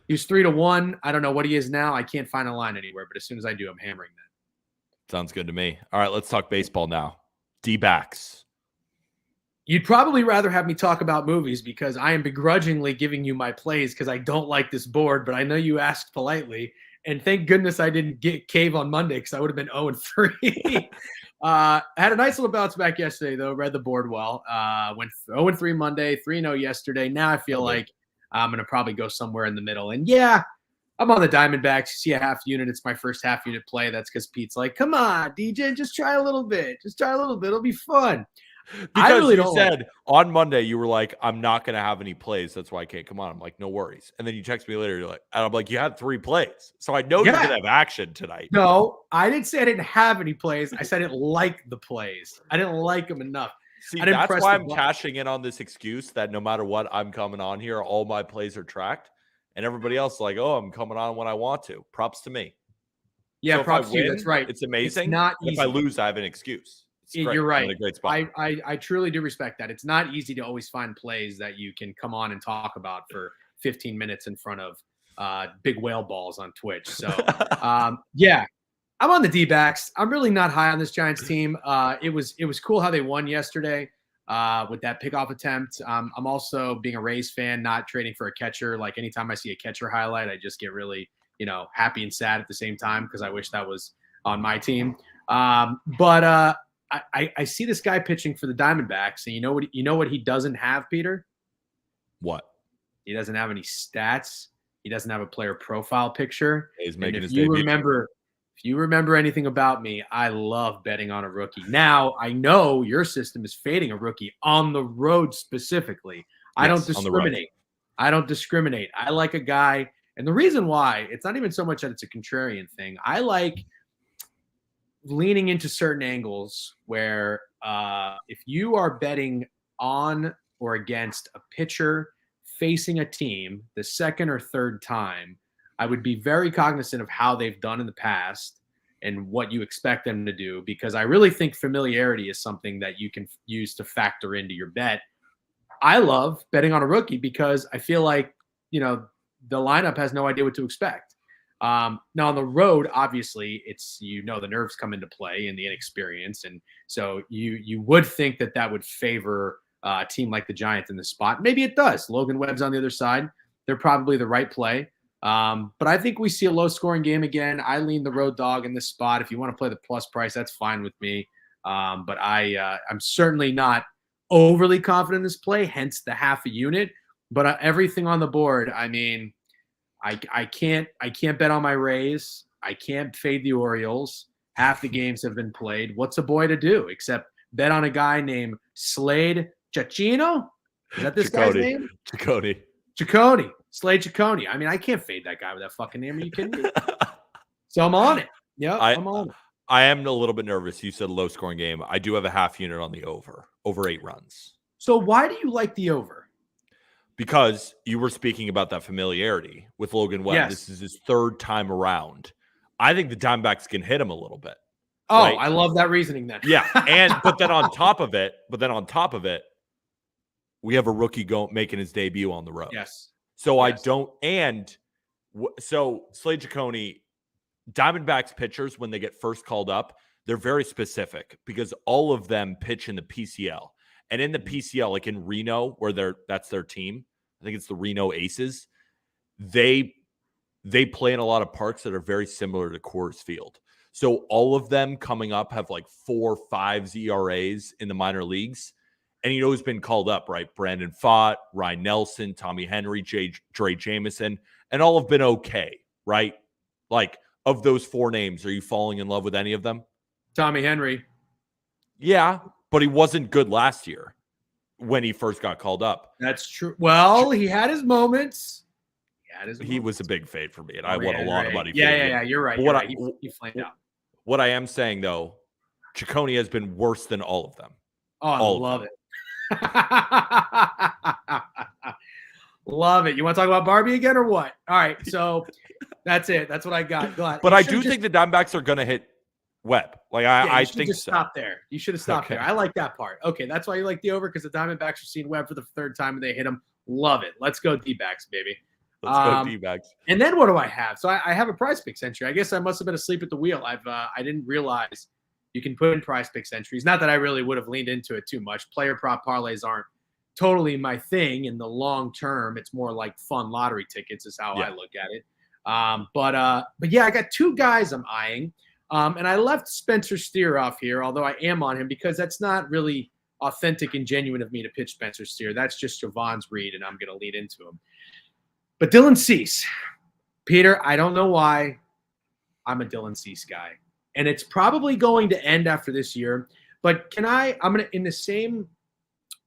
he was 3-1. I don't know what he is now. I can't find a line anywhere, but as soon as I do, I'm hammering that.
Sounds good to me. All right, let's talk baseball now. D-backs.
You'd probably rather have me talk about movies because I am begrudgingly giving you my plays because I don't like this board, but I know you asked politely. And thank goodness I didn't get cave on Monday because I would have been 0-3. Had a nice little bounce back yesterday, though. Read the board well. Went 0-3 Monday, 3-0 yesterday. Now I feel like I'm going to probably go somewhere in the middle. And yeah, I'm on the Diamondbacks. You see a half unit. It's my first half unit play. That's because Pete's like, come on, DJ, just try a little bit. Just try a little bit. It'll be fun.
Because really you said on Monday, you were like, I'm not going to have any plays. That's why I can't come on. I'm like, no worries. And then you text me later. You're like, and I'm like, you had 3 plays. So I know you're going to have action tonight.
No, I didn't say I didn't have any plays. I said I didn't like the plays. I didn't like them enough.
See, that's why I'm cashing in on this excuse that no matter what, I'm coming on here. All my plays are tracked. And everybody else is like, oh, I'm coming on when I want to. Props to me.
Yeah,
so
props to you. That's right.
It's amazing.
It's not easy.
If I lose, I have an excuse.
You're right.
I'm in a great spot.
I truly do respect that. It's not easy to always find plays that you can come on and talk about for 15 minutes in front of big whale balls on Twitch. So, yeah, I'm on the D-backs. I'm really not high on this Giants team. It was cool how they won yesterday with that pickoff attempt. I'm also, being a Rays fan, not trading for a catcher. Like anytime I see a catcher highlight, I just get really, happy and sad at the same time because I wish that was on my team. But I see this guy pitching for the Diamondbacks, and you know what he doesn't have, Peter?
What?
He doesn't have any stats. He doesn't have a player profile picture.
He's making his
debut. If you remember anything about me, I love betting on a rookie. Now, I know your system is fading a rookie on the road specifically. Yes, I don't discriminate. I like a guy, and the reason why, it's not even so much that it's a contrarian thing. I like leaning into certain angles where if you are betting on or against a pitcher facing a team the second or third time, I would be very cognizant of how they've done in the past and what you expect them to do, because I really think familiarity is something that you can use to factor into your bet. I love betting on a rookie because I feel like, the lineup has no idea what to expect. Now on the road, obviously it's, the nerves come into play and the inexperience. And so you would think that would favor a team like the Giants in this spot. Maybe it does. Logan Webb's on the other side. They're probably the right play. But I think we see a low scoring game again. I lean the road dog in this spot. If you want to play the plus price, that's fine with me. But I'm certainly not overly confident in this play, hence the half a unit, but everything on the board. I mean, I can't bet on my Rays. I can't fade the Orioles. Half the games have been played. What's a boy to do except bet on a guy named Slade Ciccino? Is that this guy's name? Ciccone. Slade Ciccone. I mean, I can't fade that guy with that fucking name. Are you kidding me? So I'm on it. Yeah, I'm on it.
I am a little bit nervous. You said low scoring game. I do have a half unit on the over 8 runs.
So why do you like the over?
Because you were speaking about that familiarity with Logan Webb. Yes. This is his 3rd time around. I think the Diamondbacks can hit him a little bit.
Oh, right? I love that reasoning then.
Yeah. But then on top of it, we have a rookie making his debut on the road.
Yes.
So I don't, so Slade Ciccone, Diamondbacks pitchers, when they get first called up, they're very specific because all of them pitch in the PCL. And in the PCL, like in Reno, where that's their team, I think it's the Reno Aces, they play in a lot of parks that are very similar to Coors Field. So all of them coming up have like 4.5 ERAs in the minor leagues. And who's been called up, right? Brandon Pfaadt, Ryan Nelson, Tommy Henry, Dre Jameson, and all have been okay, right? Like, of those 4 names, are you falling in love with any of them?
Tommy Henry.
Yeah, but he wasn't good last year when he first got called up.
That's true. Well, he had his moments.
He was a big fade for me, and I won a lot of money.
Yeah, you're right. You're right. He flamed out.
What I am saying, though, Ciccone has been worse than all of them.
Oh, I love it. Love it. You want to talk about Barbie again or what? All right, so that's it. That's what I got.
But I do think the Diamondbacks are going to hit Webb. Like I think
just
so.
Stop there. You should have stopped there. I like that part. Okay, that's why you like the over, because the Diamondbacks are seeing Webb for the 3rd time and they hit him. Love it. Let's go D-backs, baby.
Let's go D-backs.
And then what do I have? So I have a Prize Picks entry. I guess I must have been asleep at the wheel. I didn't realize you can put in Prize Picks entries. Not that I really would have leaned into it too much. Player prop parlays aren't totally my thing in the long term. It's more like fun lottery tickets is how I look at it. But yeah, I got two guys I'm eyeing. And I left Spencer Steer off here, although I am on him because that's not really authentic and genuine of me to pitch Spencer Steer. That's just Javon's read, and I'm going to lead into him. But Dylan Cease, Peter, I don't know why I'm a Dylan Cease guy. And it's probably going to end after this year. But I'm going to, in the same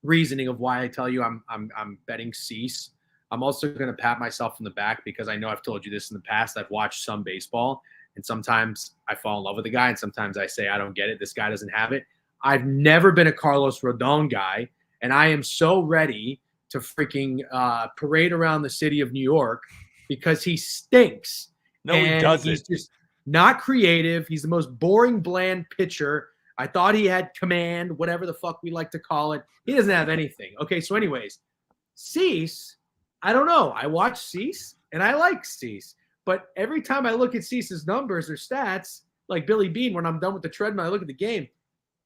reasoning of why I tell you I'm betting Cease, I'm also going to pat myself in the back because I know I've told you this in the past. I've watched some baseball, and sometimes I fall in love with a guy, and sometimes I say, I don't get it. This guy doesn't have it. I've never been a Carlos Rodon guy, and I am so ready to freaking parade around the city of New York because he stinks.
No, he doesn't.
He's just not creative. He's the most boring, bland pitcher. I thought he had command, whatever the fuck we like to call it. He doesn't have anything. Okay, so anyways, Cease, I don't know. I watch Cease, and I like Cease. But every time I look at Cease's numbers or stats, like Billy Beane, when I'm done with the treadmill, I look at the game,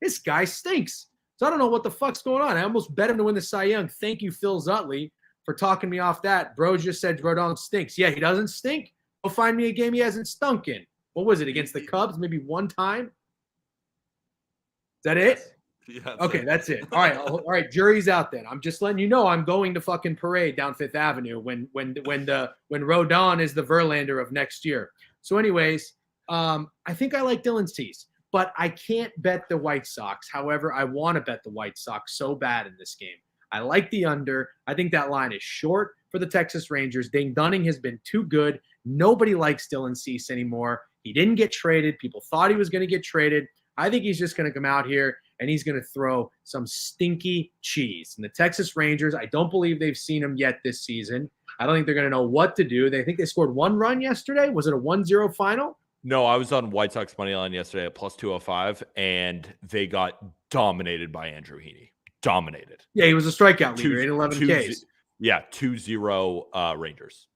this guy stinks. So I don't know what the fuck's going on. I almost bet him to win the Cy Young. Thank you, Phil Zutley, for talking me off that. Bro just said Rodon stinks. Yeah, he doesn't stink. Go find me a game he hasn't stunk in. What was it, against the Cubs? Maybe one time? Is that it?
Yeah,
okay, that's it. All right, jury's out then. I'm just letting you know I'm going to fucking parade down Fifth Avenue when Rodon is the Verlander of next year. So anyways, I think I like Dylan Cease. But I can't bet the White Sox. However, I want to bet the White Sox so bad in this game. I like the under. I think that line is short for the Texas Rangers. Dane Dunning has been too good. Nobody likes Dylan Cease anymore. He didn't get traded. People thought he was going to get traded. I think he's just going to come out here and he's going to throw some stinky cheese. And the Texas Rangers, I don't believe they've seen him yet this season. I don't think they're going to know what to do. They think they scored one run yesterday. Was it a 1-0 final?
No, I was on White Sox money line yesterday at plus 205, and they got dominated by Andrew Heaney. Dominated.
Yeah, he was a strikeout leader in 11 Ks.
Yeah, 2-0 Rangers.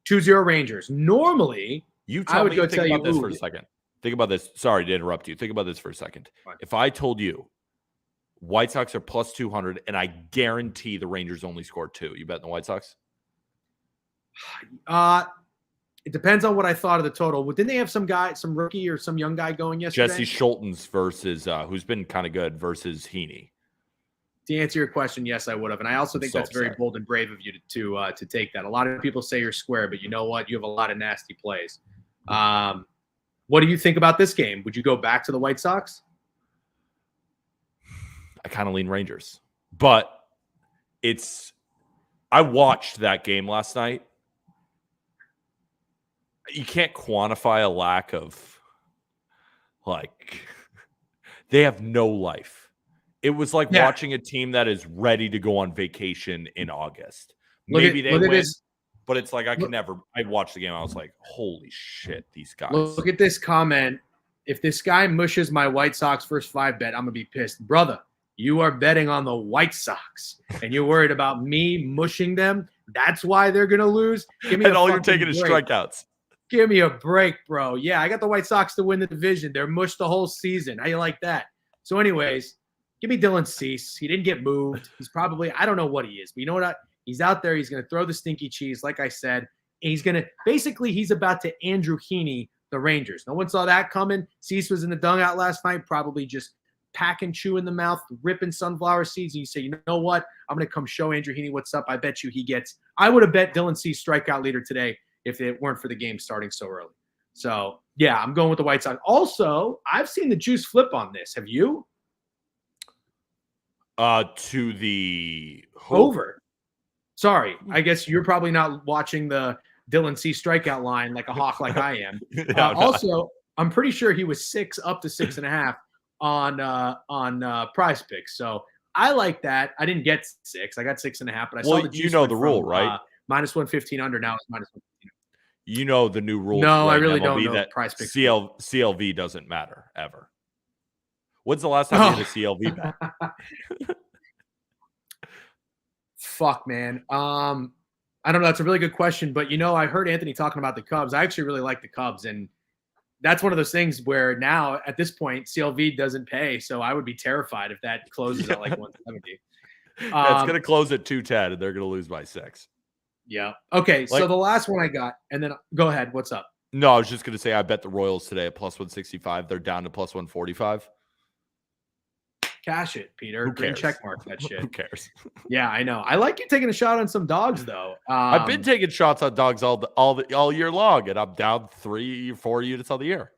2-0 Rangers. Normally,
I would go tell you this for a second. Think about this. Sorry to interrupt you. Think about this for a second. Fine. If I told you White Sox are plus 200, and I guarantee the Rangers only scored 2, you bet in the White Sox?
It depends on what I thought of the total. Didn't they have some rookie or some young guy going yesterday?
Jesse Schultens versus, who's been kind of good, versus Heaney.
To answer your question, yes, I would have. And I also think that's very bold and brave of you to take that. A lot of people say you're square, but you know what? You have a lot of nasty plays. What do you think about this game? Would you go back to the White Sox?
I kind of lean Rangers. But I watched that game last night. You can't quantify a lack of, they have no life. It was like watching a team that is ready to go on vacation in August. Maybe they win, but it's like I watched the game. I was like, holy shit, these guys.
Look at this comment. If this guy mushes my White Sox first 5 bet, I'm going to be pissed. Brother, you are betting on the White Sox, and you're worried about me mushing them? That's why they're going to lose? Give me
and all you're taking is strikeouts.
Give me a break, bro. Yeah, I got the White Sox to win the division. They're mushed the whole season. How you like that? So anyways, give me Dylan Cease. He didn't get moved. He's probably, I don't know what he is, but you know what? He's out there. He's going to throw the stinky cheese, like I said. He's about to Andrew Heaney the Rangers. No one saw that coming. Cease was in the dugout last night, probably just packing, chewing the mouth, ripping sunflower seeds. And you say, you know what? I'm going to come show Andrew Heaney what's up. I bet you I would have bet Dylan Cease strikeout leader today if it weren't for the game starting so early. So, yeah, I'm going with the White Sox. Also, I've seen the juice flip on this. Have you?
To the
over. Sorry, I guess you're probably not watching the Dylan Cease strikeout line like a hawk like I am. Also, I'm pretty sure he was 6 up to 6.5 on Prize Picks. So I like that. I didn't get 6. I got 6.5, but I saw the juice.
You know the rule, right?
Minus 115 under. Now it's minus 115.
You know the new rule.
No, I really don't know
that
Prize Picks.
CLV doesn't matter ever. When's the last time you had a CLV bet?
fuck, man. I don't know. That's a really good question. But, I heard Anthony talking about the Cubs. I actually really like the Cubs. And that's one of those things where now, at this point, CLV doesn't pay. So I would be terrified if that closes at like 170.
Yeah, it's going to close at 210, and they're going to lose by 6.
Yeah. Okay. So the last one I got, and then go ahead. What's up?
No, I was just going to say I bet the Royals today at plus 165. They're down to plus 145.
Cash it, Peter. Green check mark that shit.
Who cares?
Yeah, I know. I like you taking a shot on some dogs, though.
I've been taking shots on dogs all year long, and I'm down 3-4 units on the year.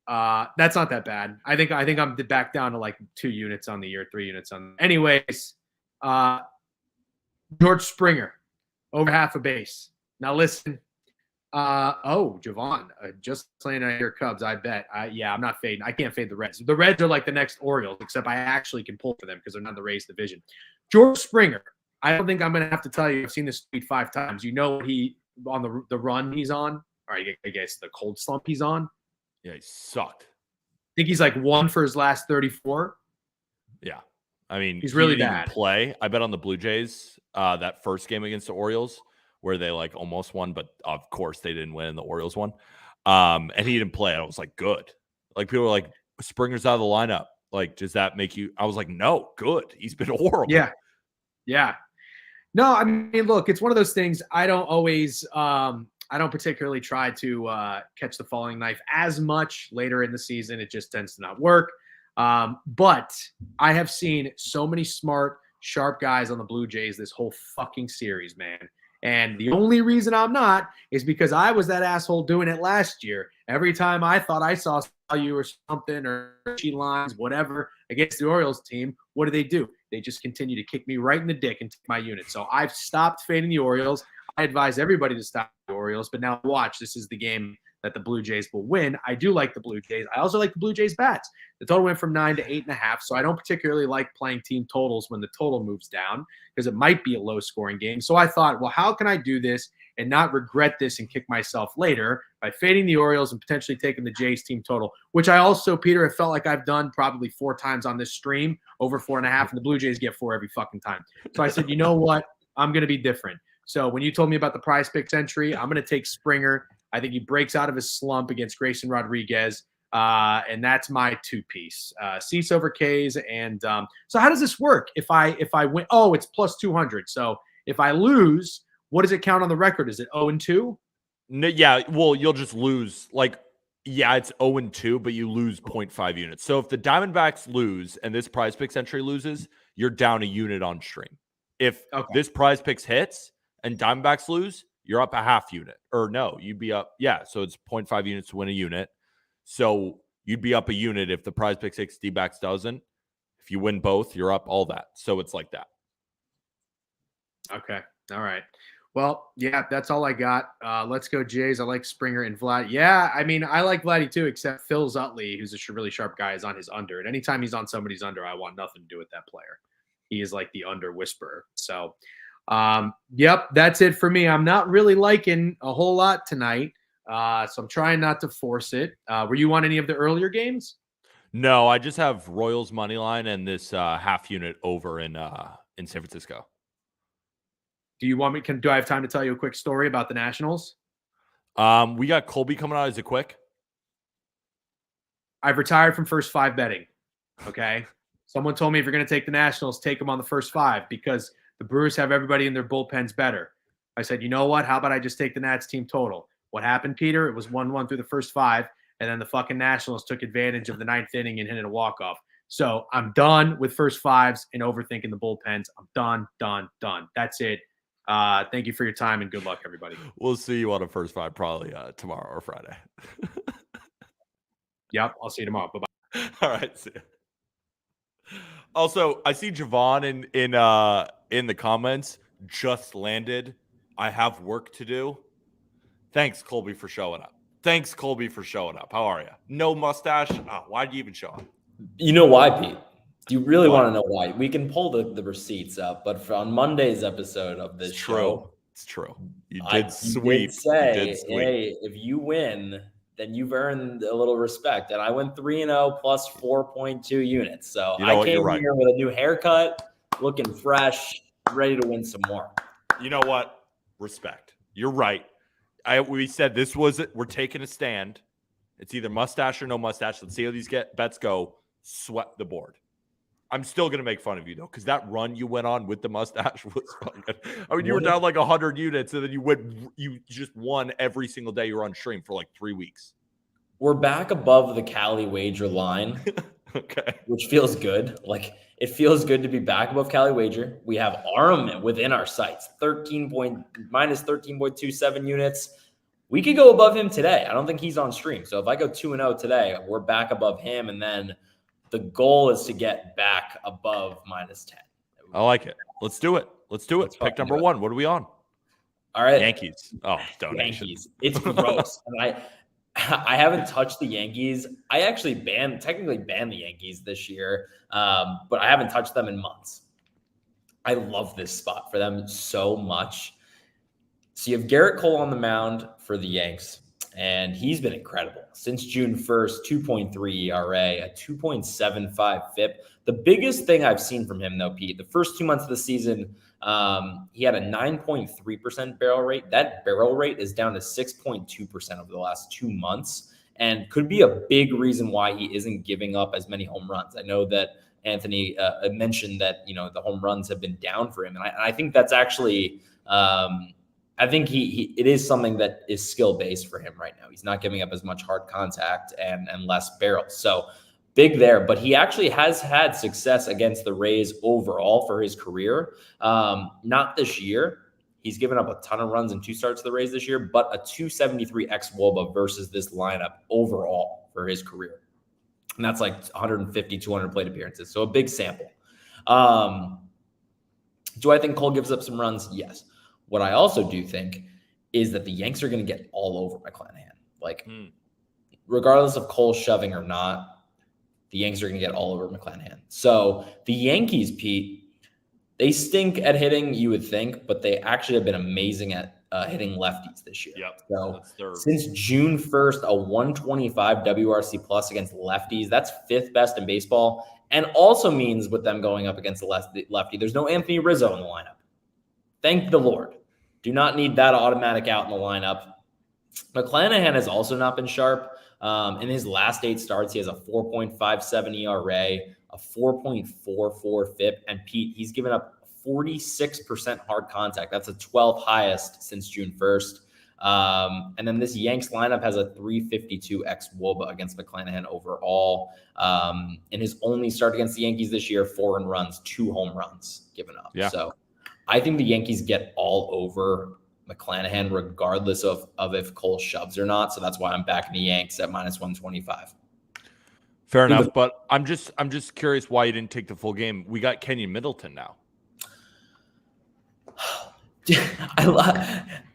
That's not that bad. I think I'm back down to like 2 units on the year, 3 units on. Anyways, George Springer, over half a base. Now listen. Javon, just playing out your Cubs. I bet. I'm not fading. I can't fade the Reds. The Reds are like the next Orioles, except I actually can pull for them because they're not in the Rays division. George Springer. I don't think I'm going to have to tell you. I've seen this tweet 5 times. He on the run he's on, or I guess the cold slump he's on.
Yeah, he sucked.
I think he's like 1 for his last 34.
Yeah, I mean
he's really
didn't
bad.
Even play. I bet on the Blue Jays that first game against the Orioles, where they like almost won, but of course they didn't win and the Orioles won. And he didn't play. I was like, good. Like people were like, Springer's out of the lineup. Like, does that make you? I was like, no, good. He's been horrible.
Yeah. Yeah. No, I mean, look, it's one of those things. I don't particularly try to catch the falling knife as much later in the season. It just tends to not work. But I have seen so many smart, sharp guys on the Blue Jays this whole fucking series, man. And the only reason I'm not is because I was that asshole doing it last year. Every time I thought I saw you or something or she lines, whatever, against the Orioles team, what do? They just continue to kick me right in the dick and take my unit. So I've stopped fading the Orioles. I advise everybody to stop the Orioles. But now watch, this is the game that the Blue Jays will win. I do like the Blue Jays. I also like the Blue Jays bats. The total went from 9 to 8.5. So I don't particularly like playing team totals when the total moves down because it might be a low scoring game. So I thought, well, how can I do this and not regret this and kick myself later by fading the Orioles and potentially taking the Jays team total, which I also, Peter, have felt like I've done probably 4 times on this stream, over 4.5, and the Blue Jays get 4 every fucking time. So I said, you know what? I'm going to be different. So when you told me about the Prize Picks entry, I'm going to take Springer. I think he breaks out of his slump against Grayson Rodriguez, and that's my 2-piece. Cease over K's, and so how does this work? If I win, it's plus 200. So if I lose, what does it count on the record? Is it 0-2?
No, yeah, well, you'll just lose. Like, yeah, it's 0-2, but you lose 0.5 units. So if the Diamondbacks lose and this Prize Picks entry loses, you're down a unit on stream. If this Prize Picks hits and Diamondbacks lose, you're up a half unit. Or no, you'd be up. Yeah, so it's 0.5 units to win a unit. So you'd be up a unit if the Prize Picks hits, D-backs doesn't. If you win both, you're up all that. So it's like that.
Okay. All right. Well, yeah, that's all I got. Let's go Jays. I like Springer and Vlad. Yeah, I mean, I like Vladdy too, except Phil Zutley, who's a really sharp guy, is on his under. And anytime he's on somebody's under, I want nothing to do with that player. He is like the under whisperer. So, yep, that's it for me. I'm not really liking a whole lot tonight, so I'm trying not to force it. Were you on any of the earlier games?
No, I just have Royals money line and this half unit over in San Francisco.
Do you want me? Do I have time to tell you a quick story about the Nationals?
We got Colby coming out. Is it quick?
I've retired from first 5 betting. Okay. Someone told me if you're going to take the Nationals, take them on the first 5 because the Brewers have everybody in their bullpens better. I said, you know what? How about I just take the Nats team total? What happened, Peter? It was 1-1 through the first 5, and then the fucking Nationals took advantage of the 9th inning and hit a walk-off. So I'm done with first 5s and overthinking the bullpens. I'm done. That's it. Thank you for your time and good luck, everybody.
We'll see you on a first 5 probably tomorrow or Friday.
Yep, I'll see you tomorrow. Bye-bye.
All right, see you. Also, I see Javon in the comments. Just landed. I have work to do. Thanks, Colby, for showing up. How are you? No mustache. Oh, why'd you even show up?
You know why, Pete? Do you really want to know why? We can pull the receipts up, but on Monday's episode of this show,
it's true. You
did
sweep.
Hey, if you win, then you've earned a little respect. And I went 3-0 plus 4.2 units. So I came here with a new haircut, looking fresh. ready to win some more.
You know what? Respect. You're right. We said this was it. We're taking a stand. It's either mustache or no mustache. Let's see how these bets go. Swept the board. I'm still going to make fun of you, though, because that run you went on with the mustache was fucking. I mean, you were down like 100 units, and then you just won every single day you were on stream for like 3 weeks.
We're back above the Cali wager line,
okay,
which feels good. Like, it feels good to be back above Cali wager. We have Arm within our sights, minus 13.27 units. We could go above him today. I don't think he's on stream. So if I go 2-0 today, we're back above him, and then the goal is to get back above minus 10.
I like it. Let's do it. Pick number 1. What are we on?
All right.
Yankees. Oh, donation.
Yankees. It's gross. And I haven't touched the Yankees. I actually technically banned the Yankees this year, but I haven't touched them in months. I love this spot for them so much. So you have Garrett Cole on the mound for the Yanks, and he's been incredible. Since June 1st, 2.3 ERA, a 2.75 FIP. The biggest thing I've seen from him, though, Pete, the first 2 months of the season, he had a 9.3% barrel rate. That barrel rate is down to 6.2% over the last 2 months, and could be a big reason why he isn't giving up as many home runs. I know that Anthony mentioned that, the home runs have been down for him, and I think that's actually I think it is something that is skill-based for him right now. He's not giving up as much hard contact and less barrels. So big there, but he actually has had success against the Rays overall for his career. Not this year. He's given up a ton of runs in 2 starts to the Rays this year, but a 273 xWOBA versus this lineup overall for his career. And that's like 150, 200 plate appearances. So a big sample. Do I think Cole gives up some runs? Yes. What I also do think is that the Yanks are going to get all over McClanahan. Like, regardless of Cole shoving or not, the Yanks are going to get all over McClanahan. So the Yankees, Pete, they stink at hitting, you would think, but they actually have been amazing at hitting lefties this year.
Yep.
So since June 1st, a 125 WRC plus against lefties. That's 5th best in baseball, and also means with them going up against the lefty, there's no Anthony Rizzo in the lineup. Thank the Lord. Do not need that automatic out in the lineup. McClanahan has also not been sharp. In his last 8 starts, he has a 4.57 ERA, a 4.44 FIP, and Pete, he's given up 46% hard contact. That's the 12th highest since June 1st. And then this Yanks lineup has a 352 xWOBA against McClanahan overall. In his only start against the Yankees this year, 4 earned runs, 2 home runs given up.
Yeah.
So I think the Yankees get all over McClanahan regardless of if Cole shoves or not. So that's why I'm backing the Yanks at minus 125.
Fair enough, but I'm just curious why you didn't take the full game. We got Kenyon Middleton now.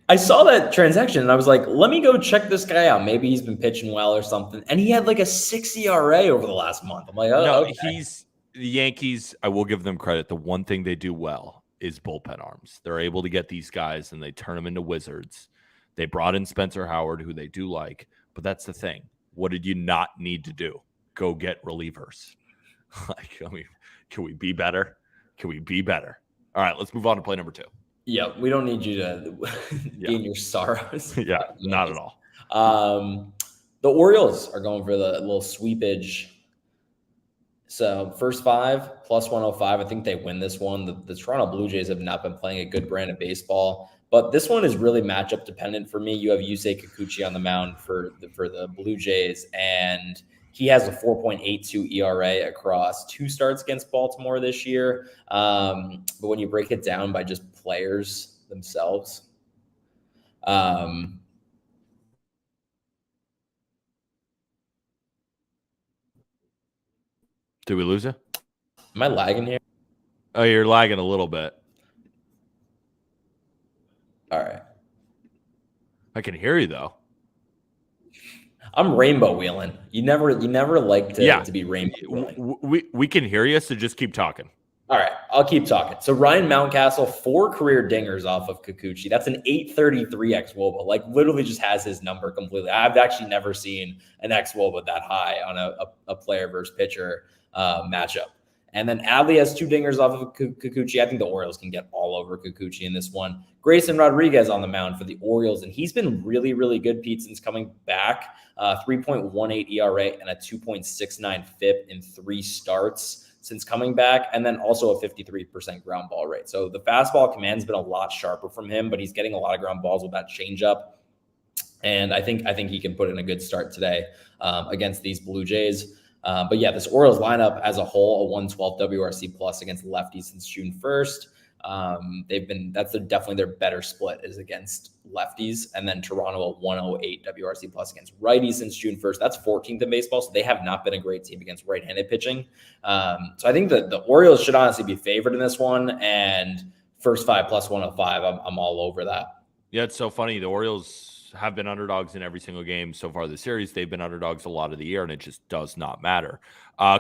I saw that transaction and I was like, let me go check this guy out. Maybe he's been pitching well or something. And he had like a 6 ERA over the last month. I'm like, oh,
no,
okay.
He's the Yankees. I will give them credit. The one thing they do well is bullpen arms. They're able to get these guys and they turn them into wizards. They brought in Spencer Howard, who they do like, but that's the thing. What did you not need to do? Go get relievers. Like, I mean, can we be better? Can we be better? All right, let's move on to play number 2.
Yeah, we don't need you to gain your sorrows.
Yeah, not at all.
The Orioles are going for the little sweepage. So first 5 plus 105. I think they win this one. The Toronto Blue Jays have not been playing a good brand of baseball, but this one is really matchup dependent for me. You have Yusei Kikuchi on the mound for the Blue Jays, and he has a 4.82 ERA across 2 starts against Baltimore this year. But when you break it down by just players themselves,
Did we lose it?
am I lagging here?
Oh, you're lagging a little bit.
All right.
I can hear you though.
I'm rainbow wheeling. You never like to be rainbow wheeling.
We can hear you, so just keep talking.
All right, I'll keep talking. So Ryan Mountcastle, 4 career dingers off of Kikuchi. That's an 833 xWOBA. Like, literally just has his number completely. I've actually never seen an xWOBA that high on a player versus pitcher matchup. And then Adley has 2 dingers off of Kikuchi. I think the Orioles can get all over Kikuchi in this one. Grayson Rodriguez on the mound for the Orioles, and he's been really, really good, Pete, since coming back. 3.18 ERA and a 2.69 FIP in 3 starts since coming back, and then also a 53% ground ball rate. So the fastball command's been a lot sharper from him, but he's getting a lot of ground balls with that changeup. And I think he can put in a good start today against these Blue Jays. But yeah, this Orioles lineup as a whole, a 112 WRC plus against lefties since June 1st. That's definitely their better split is against lefties. And then Toronto, a 108 WRC plus against righties since June 1st. That's 14th in baseball. So they have not been a great team against right-handed pitching. So I think that the Orioles should honestly be favored in this one. And first 5 plus 105, I'm all over that.
Yeah, it's so funny. The Orioles have been underdogs in every single game so far this series. They've been underdogs a lot of the year, and it just does not matter.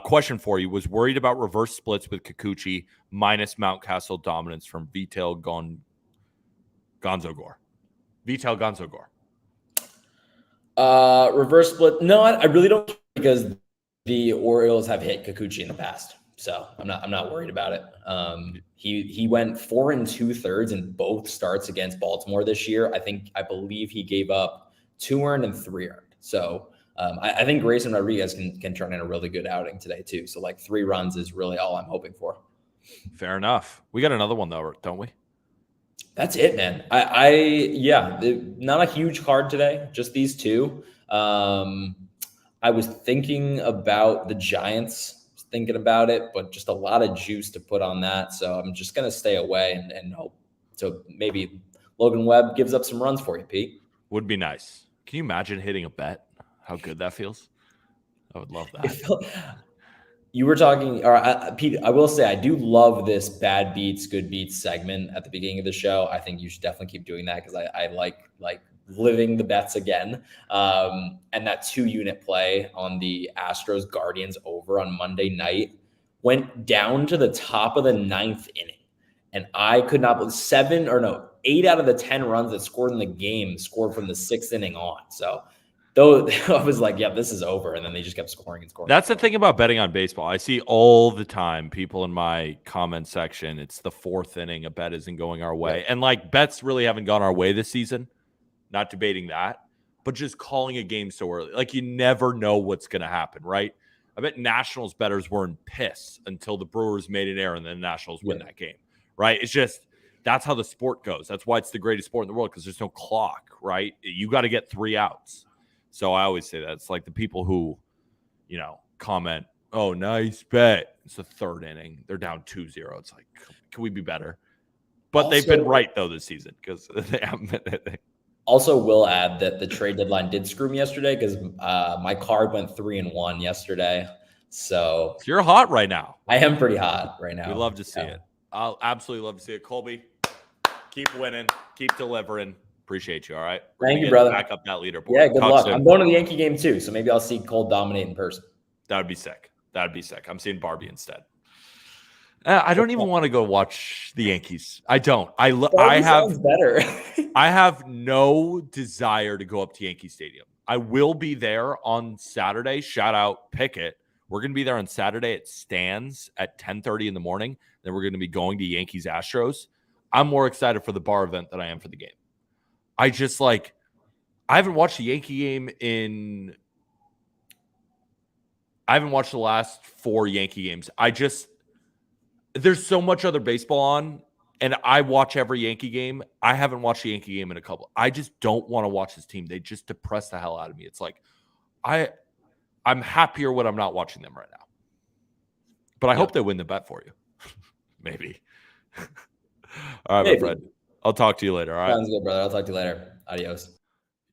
Question for you. Was worried about reverse splits with Kikuchi minus Mountcastle dominance from Vital Gonzogor. Vital Gonzogor.
Reverse split. No, I really don't, because the Orioles have hit Kikuchi in the past. So I'm not worried about it. He went 4 2/3 in both starts against Baltimore this year. I believe he gave up 2 earned and 3 earned. So I think Grayson Rodriguez can turn in a really good outing today too. So like 3 runs is really all I'm hoping for.
Fair enough. We got another one though, don't we?
That's it, man. Not a huge card today, just these 2. I was thinking about the Giants. Thinking about it, but just a lot of juice to put on that. So I'm just going to stay away and hope. So maybe Logan Webb gives up some runs for you, Pete.
Would be nice. Can you imagine hitting a bet? How good that feels? I would love that.
You were talking, Pete, I will say I do love this bad beats, good beats segment at the beginning of the show. I think you should definitely keep doing that because I like living the bets again. And that 2-unit play on the Astros Guardians over on Monday night went down to the top of the 9th inning. And I could not believe 8 out of the 10 runs that scored in the game scored from the 6th inning on. So though I was like, yeah, this is over. And then they just kept scoring and scoring.
That's the thing about betting on baseball. I see all the time people in my comment section, it's the 4th inning, a bet isn't going our way. Yeah. And like bets really haven't gone our way this season. Not debating that, but just calling a game so early. Like you never know what's going to happen, right? I bet Nationals bettors were in piss until the Brewers made an error and then the Nationals win that game, right? It's just, that's how the sport goes. That's why it's the greatest sport in the world, because there's no clock, right? You got to get 3 outs. So I always say that. It's like the people who, comment, oh, nice bet. It's the 3rd inning. They're down 2-0. It's like, can we be better? But they've been right, though, this season because they haven't been.
Also, will add that the trade deadline did screw me yesterday because my card went 3-1 yesterday. So
you're hot right now.
I am pretty hot right now.
We love to see it. I'll absolutely love to see it. Colby, keep winning, keep delivering. Appreciate you. All right.
Thank you, brother.
Back up that leaderboard.
Yeah, good luck. Soon. I'm going to the Yankee game too, so maybe I'll see Cole dominate in person.
That would be sick. I'm seeing Barbie instead. I don't even want to go watch the Yankees. I don't. I have
better.
I have no desire to go up to Yankee Stadium. I will be there on Saturday. Shout out Pikkit. We're going to be there on Saturday at Stan's at 10:30 in the morning. Then we're going to be going to Yankees Astros. I'm more excited for the bar event than I am for the game. I haven't watched the Yankee game I haven't watched the last 4 Yankee games. There's so much other baseball on, and I watch every Yankee game. I haven't watched a Yankee game in a couple. I just don't want to watch this team. They just depress the hell out of me. It's like I'm happier when I'm not watching them right now. But I hope they win the bet for you. Maybe. All right, my friend. I'll talk to you later. All right.
Sounds good, brother. I'll talk to you later. Adios.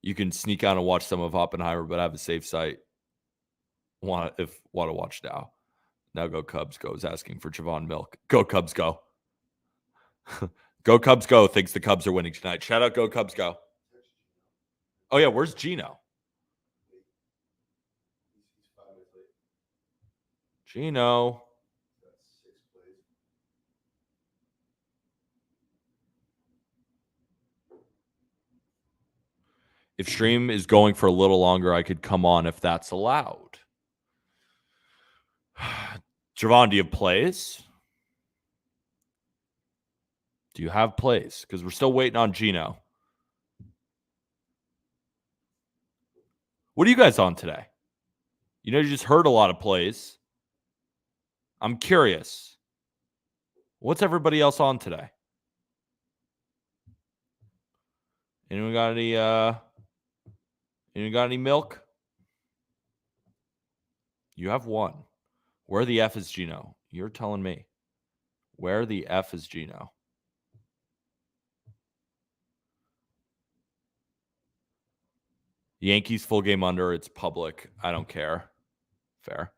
You can sneak out and watch some of Oppenheimer, but have a safe site. Want to watch now. Now go Cubs go is asking for Javon Milk. Go Cubs go. Go Cubs go thinks the Cubs are winning tonight. Shout out Go Cubs go. Oh yeah, where's Gino? Gino. If stream is going for a little longer, I could come on if that's allowed. Javon, do you have plays? Do you have plays? Because we're still waiting on Gino. What are you guys on today? You just heard a lot of plays. I'm curious. What's everybody else on today? Anyone got any milk? You have one. Where the F is Gino? You're telling me. Where the F is Gino? Yankees full game under. It's public. I don't care. Fair.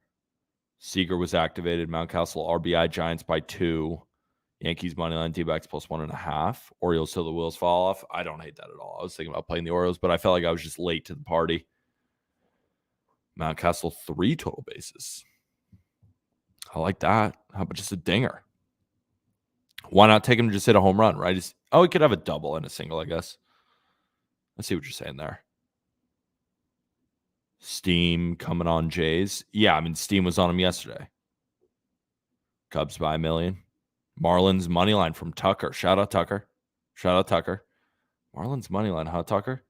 Seager was activated. Mountcastle RBI. Giants by 2. Yankees moneyline. D-backs plus 1.5. Orioles till the wheels fall off. I don't hate that at all. I was thinking about playing the Orioles, but I felt like I was just late to the party. Mountcastle 3 total bases. I like that. How about just a dinger? Why not take him to just hit a home run, right? He could have a double and a single, I guess. I see what you're saying there. Steam coming on Jays. Yeah, I mean, Steam was on him yesterday. Cubs by 1 million. Marlins money line from Tucker. Shout out Tucker. Marlins money line, huh, Tucker?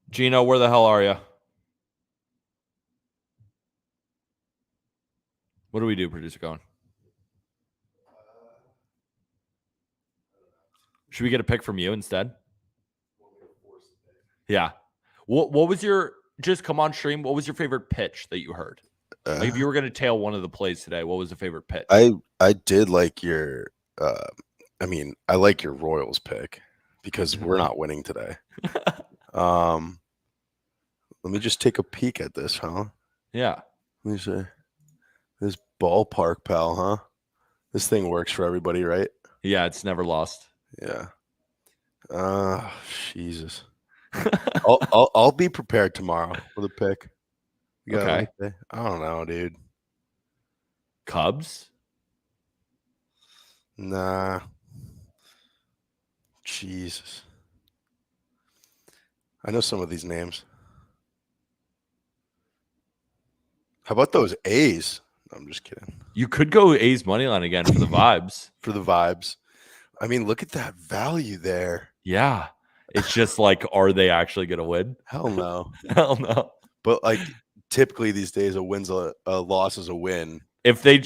Gino, where the hell are you? What do we do, producer Cohen? Should we get a pick from you instead? Yeah. What was your, just come on stream, what was your favorite pitch that you heard? Like if you were going to tail one of the plays today, what was the favorite pitch?
I did like your I like your Royals pick because we're not winning today. Let me just take a peek at this, huh?
Yeah.
Let me see. This ballpark, pal, huh? This thing works for everybody, right?
Yeah, it's never lost.
Yeah. Jesus. I'll be prepared tomorrow for the pick.
Okay.
I don't know, dude.
Cubs?
Nah. Jesus. I know some of these names. How about those A's? I'm just kidding.
You could go A's money line again for the vibes.
For the vibes. I mean, look at that value there.
Yeah. It's just like, are they actually going to win?
Hell no.
Hell no.
But like typically these days, a loss is a win.
If they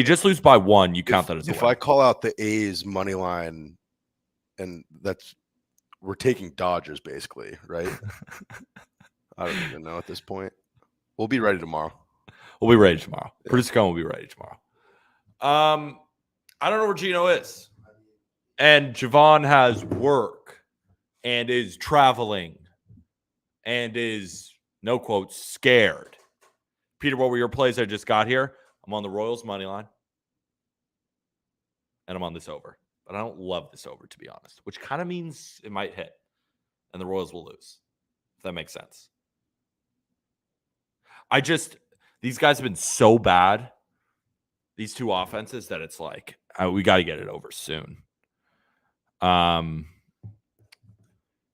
just lose by 1, you count that as a win.
If I call out the A's money line, and we're taking Dodgers basically, right? I don't even know at this point. We'll be ready tomorrow.
We'll be ready tomorrow.
Yeah.
Producer Cohen will be ready tomorrow. I don't know where Gino is. And Javon has work and is traveling and is, no quotes, scared. Peter, what were your plays I just got here? I'm on the Royals money line. And I'm on this over. But I don't love this over, to be honest, which kind of means it might hit. And the Royals will lose. If that makes sense. These guys have been so bad, these two offenses, that it's like, we got to get it over soon.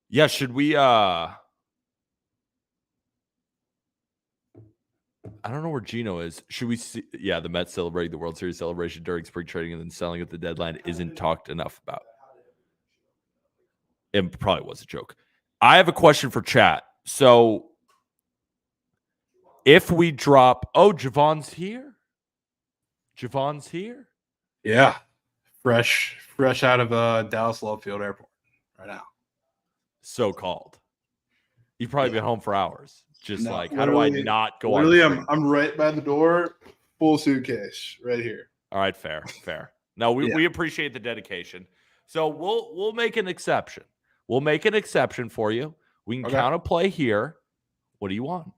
Yeah, should we, I don't know where Gino is. Should we see, yeah, the Mets celebrating the World Series celebration during spring trading and then selling at the deadline isn't talked enough about. It probably was a joke. I have a question for chat. So, if we drop, Javon's here. Javon's here.
Yeah, fresh out of Dallas Love Field Airport right now.
So called. You've probably been home for hours. Just
No,
like, how do I not go
literally,
on?
I'm right by the door, full suitcase right here.
All right, fair. No, we appreciate the dedication. So we'll make an exception. We'll make an exception for you. We can count a play here. What do you want?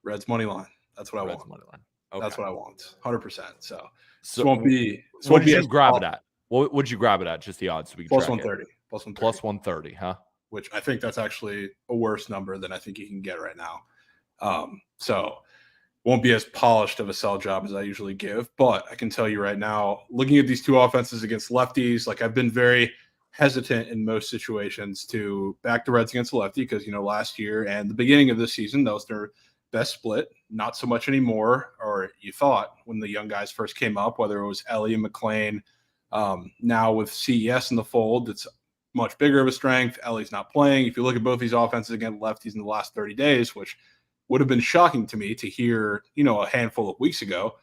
Reds money line. That's what I
Reds
want.
money line. Okay.
That's what I want. 100%. So
So
won't be.
what did you grab it at? What would you grab it at? Just the odds. So we can
Plus
track it.
130. Plus 130.
Plus 130, huh?
Which I think that's actually a worse number than I think you can get right now. So won't be as polished of a sell job as I usually give, but I can tell you right now, looking at these two offenses against lefties, like I've been very hesitant in most situations to back the Reds against the lefty because, last year and the beginning of this season, that best split, not so much anymore, or you thought when the young guys first came up, whether it was Ellie and McLean. Now with CES in the fold, it's much bigger of a strength. Ellie's not playing. If you look at both these offenses against lefties in the last 30 days, which would have been shocking to me to hear, a handful of weeks ago,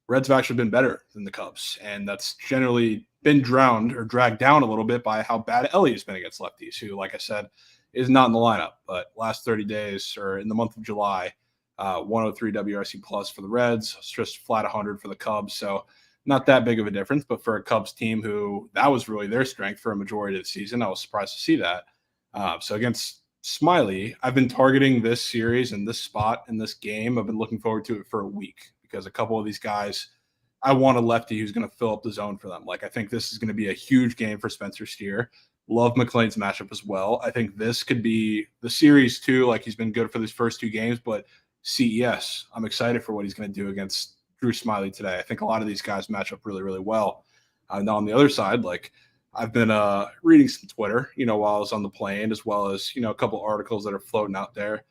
Reds have actually been better than the Cubs. And that's generally been drowned or dragged down a little bit by how bad Ellie has been against lefties, who, like I said, is not in the lineup. But last 30 days or in the month of July, 103 WRC plus for the Reds, just flat 100 for the Cubs. So not that big of a difference, but for a Cubs team who that was really their strength for a majority of the season, I was surprised to see that. So against Smiley, I've been targeting this series and this spot in this game. I've been looking forward to it for a week because a couple of these guys, I want a lefty who's going to fill up the zone for them. Like, I think this is going to be a huge game for Spencer Steer. Love McLean's matchup as well. I think this could be the series too. Like, he's been good for these first two games, but CES, I'm excited for what he's going to do against Drew Smiley today. I think a lot of these guys match up really, really well. Now on the other side, like, I've been reading some Twitter, while I was on the plane, as well as, a couple articles that are floating out there.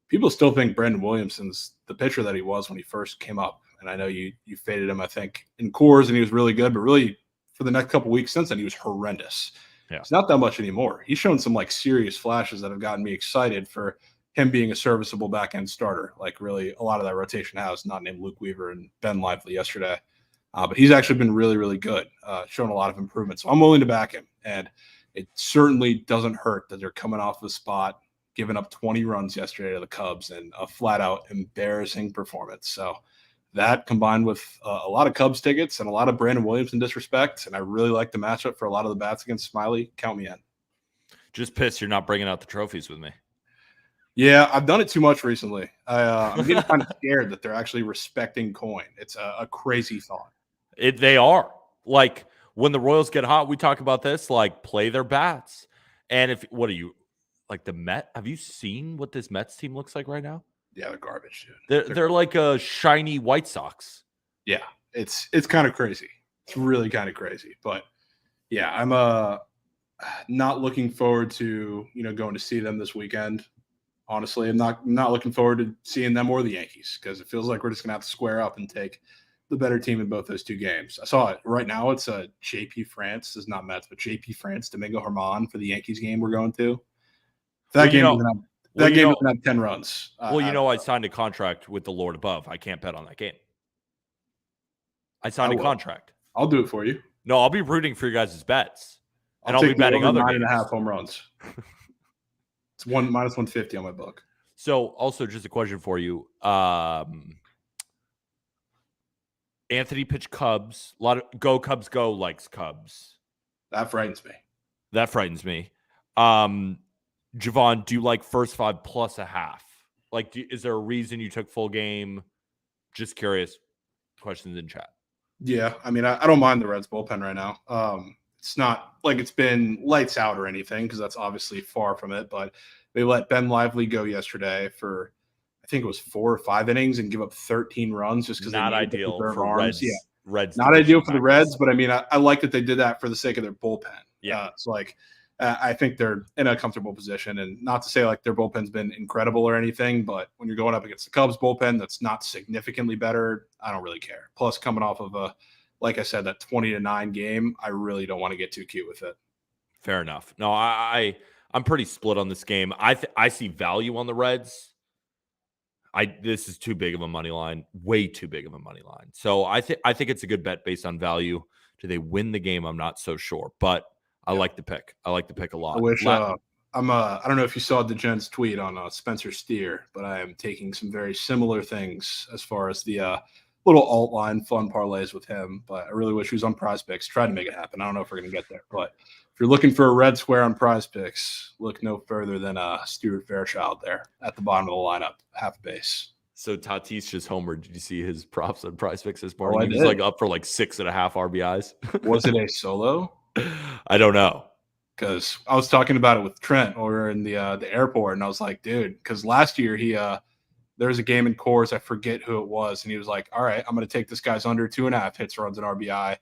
People still think Brandon Williamson's the pitcher that he was when he first came up. And I know you faded him, I think, in Coors, and he was really good, but really for the next couple weeks since then, he was horrendous.
Yeah.
It's not that much anymore. He's shown some serious flashes that have gotten me excited for him being a serviceable back-end starter. Like, really, a lot of that rotation has not named Luke Weaver and Ben Lively yesterday. But he's actually been really, really good, shown a lot of improvement. So I'm willing to back him. And it certainly doesn't hurt that they're coming off the spot, giving up 20 runs yesterday to the Cubs and a flat-out embarrassing performance. So that combined with a lot of Cubs tickets and a lot of Brandon Williamson disrespect, and I really like the matchup for a lot of the bats against Smiley, count me in.
Just pissed you're not bringing out the trophies with me.
Yeah, I've done it too much recently. I'm getting kind of scared that they're actually respecting coin. It's a crazy thought.
They are. Like, when the Royals get hot, we talk about this, like, play their bats. And what are you, like the Met? Have you seen what this Mets team looks like right now?
Yeah, they're garbage, dude.
They're like a shiny White Sox.
Yeah, it's kind of crazy. It's really kind of crazy. But yeah, I'm not looking forward to going to see them this weekend. Honestly, I'm not looking forward to seeing them or the Yankees because it feels like we're just gonna have to square up and take the better team in both those two games. I saw it right now. It's JP France. This is not Mets, but JP France, Domingo Herman for the Yankees game we're going to. That game doesn't have 10 runs.
I signed a contract with the Lord above. I can't bet on that game. I signed a contract.
I'll do it for you.
No, I'll be rooting for your guys' bets. And I'll be betting other games.
9.5 home runs. It's minus 150 on my book.
So also just a question for you. Anthony pitched Cubs. A lot of go Cubs go likes Cubs.
That frightens me.
Javon, do you like first 5 plus a half? Like, is there a reason you took full game? Just curious. Questions in chat.
Yeah, I mean, I don't mind the Reds bullpen right now. It's not like it's been lights out or anything because that's obviously far from it. But they let Ben Lively go yesterday for, I think it was 4 or 5 innings and give up 13 runs just because
not ideal for
arms.
Reds.
Yeah,
Reds
not ideal for the Reds, but I mean, I like that they did that for the sake of their bullpen.
Yeah,
it's like I think they're in a comfortable position, and not to say like their bullpen's been incredible or anything, but when you're going up against the Cubs bullpen, that's not significantly better. I don't really care. Plus, coming off of like I said, that 20-9 game, I really don't want to get too cute with it.
Fair enough. No, I'm pretty split on this game. I see value on the Reds. This is too big of a money line, way too big of a money line. So I think it's a good bet based on value. Do they win the game? I'm not so sure, but I like the pick. I like the pick a lot.
I wish I don't know if you saw the Jen's tweet on Spencer Steer, but I am taking some very similar things as far as the little alt line fun parlays with him. But I really wish he was on Prize Picks. Tried to make it happen. I don't know if we're gonna get there, but if you're looking for a red square on Prize Picks, look no further than Stuart Fairchild there at the bottom of the lineup, half base.
So Tatis just homered. Did you see his props on Prize Picks this morning?
Oh,
he was like up for like 6.5 RBIs.
Was it a solo?
I don't know.
Because I was talking about it with Trent over in the airport, and I was like, dude, because last year there was a game in Coors, I forget who it was, and he was like, all right, I'm going to take this guy's under 2.5 hits, runs, and RBI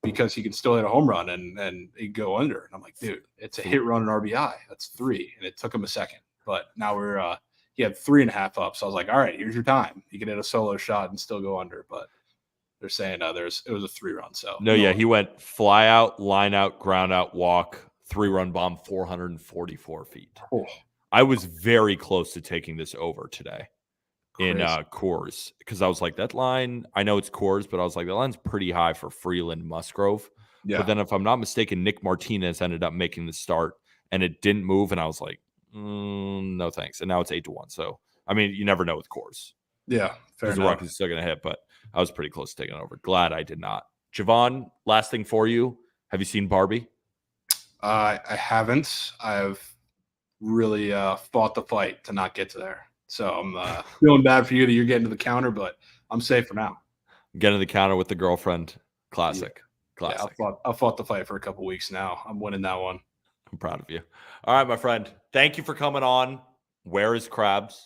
because he can still hit a home run and he'd go under. And I'm like, dude, it's a hit, run, and RBI. That's 3, and it took him a second. But now we're he had 3.5 up. So I was like, all right, here's your time. You can hit a solo shot and still go under. But they're saying it was a 3-run. So
No, yeah, he went fly out, line out, ground out, walk, 3-run bomb, 444 feet.
Oh,
I was very close to taking this over today in
crazy.
Coors because I was like, that line, I know it's Coors, but I was like, that line's pretty high for Freeland Musgrove.
Yeah.
But then if I'm not mistaken, Nick Martinez ended up making the start and it didn't move. And I was like, no thanks. And now it's 8-1. So, I mean, you never know with Coors.
Yeah. Fair
Because the
enough.
Rockies are still going to hit, but I was pretty close to taking over. Glad I did not. Javon, last thing for you. Have you seen Barbie?
I haven't. I've really fought the fight to not get to there. So I'm feeling bad for you that you're getting to the counter, but I'm safe for now.
Getting to the counter with the girlfriend. Classic.
Yeah,
Classic.
I fought the fight for a couple weeks now. I'm winning that one.
I'm proud of you. All right, my friend. Thank you for coming on. Where is Krabs?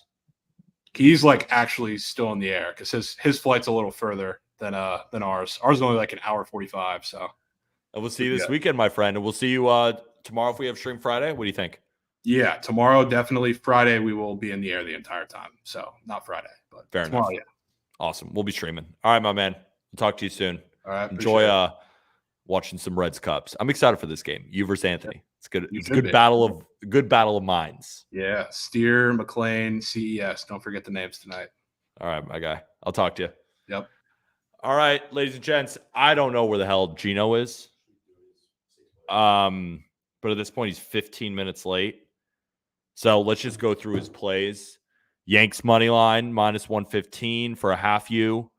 He's like actually still in the air because his flight's a little further than ours. Ours is only like an hour 45. So
And we'll see you this weekend, my friend. And we'll see you tomorrow if we have Stream Friday. What do you think?
yeah, tomorrow definitely. Friday we will be in the air the entire time. So not Friday, but
Fair
tomorrow,
enough.
yeah.
Awesome. We'll be streaming. All right, my man. We'll talk to you soon.
All right.
Enjoy watching some Reds Cups. I'm excited for this game. You versus Anthony. It's good.
You
It's a
should
good
be.
battle of minds.
Yeah, Steer, McLean, CES. Don't forget the names tonight.
All right, my guy. I'll talk to you.
Yep.
All right, ladies and gents. I don't know where the hell Gino is. But at this point, he's 15 minutes late. So let's just go through his plays. Yanks money line -115 for a half U.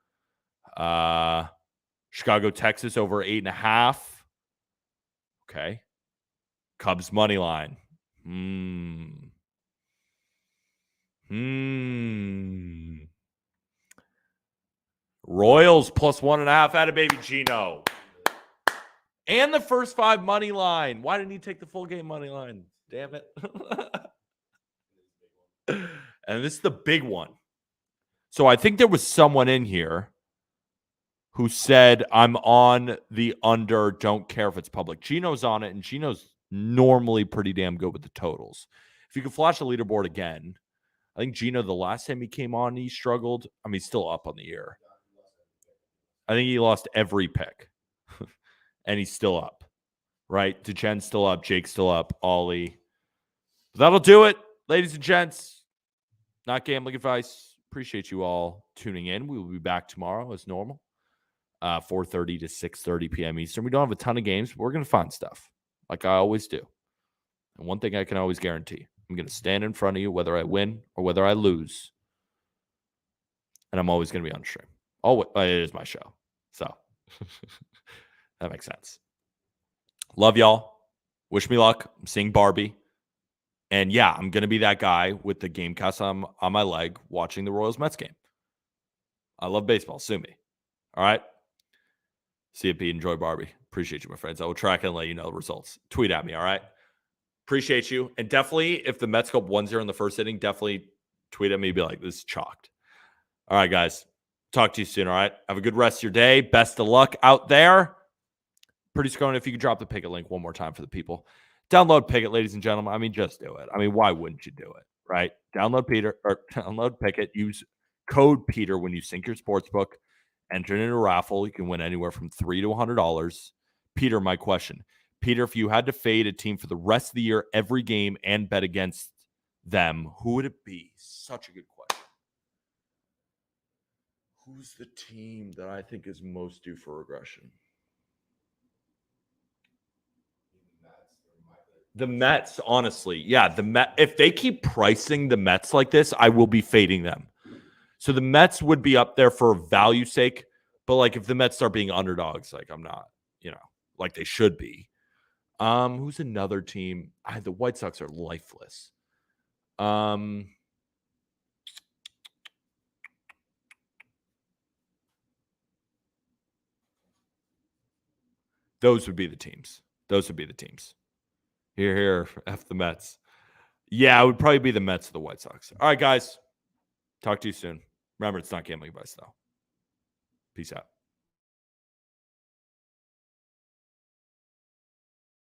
Chicago, Texas over 8.5. Okay. Cubs money line. Royals +1.5 out of baby Gino. And the first 5 money line. Why didn't he take the full game money line? Damn it. And this is the big one. So I think there was someone in here who said, I'm on the under, don't care if it's public. Gino's on it, and Gino's normally pretty damn good with the totals. If you could flash the leaderboard again, I think Gino, the last time he came on, he struggled. I mean, he's still up on the year. I think he lost every pick. And he's still up, right? Dechen's still up. Jake's still up. Ollie. That'll do it, ladies and gents. Not gambling advice. Appreciate you all tuning in. We will be back tomorrow as normal, 4:30 to 6:30 p.m. Eastern. We don't have a ton of games, but we're going to find stuff like I always do. And one thing I can always guarantee, I'm going to stand in front of you whether I win or whether I lose. And I'm always going to be on stream. Oh, it is my show. So that makes sense. Love y'all. Wish me luck. I'm seeing Barbie. And yeah, I'm going to be that guy with the game cast on my leg watching the Royals-Mets game. I love baseball. Sue me. All right? See you, Pete. Enjoy Barbie. Appreciate you, my friends. I will track and let you know the results. Tweet at me, all right? Appreciate you. And definitely, if the Mets go 1-0 in the first inning, definitely tweet at me. Be like, this is chalked. All right, guys. Talk to you soon, all right? Have a good rest of your day. Best of luck out there. Pretty scrolling if you could drop the Pikkit link one more time for the people. Download Pikkit, ladies and gentlemen. I mean, just do it. I mean, why wouldn't you do it, right? Download Pikkit. Use code Peter when you sync your sportsbook. Enter in a raffle. You can win anywhere from $3 to $100. Peter, my question. Peter, if you had to fade a team for the rest of the year, every game, and bet against them, who would it be? Such a good question. Who's the team that I think is most due for regression? The Mets, honestly. Yeah, the Mets. If they keep pricing the Mets like this, I will be fading them. So the Mets would be up there for value sake, but like if the Mets start being underdogs, like I'm not, like they should be. Who's another team? The White Sox are lifeless. Those would be the teams. Here, F the Mets. Yeah, it would probably be the Mets or the White Sox. All right, guys. Talk to you soon. Remember, it's not gambling advice, though. Peace out.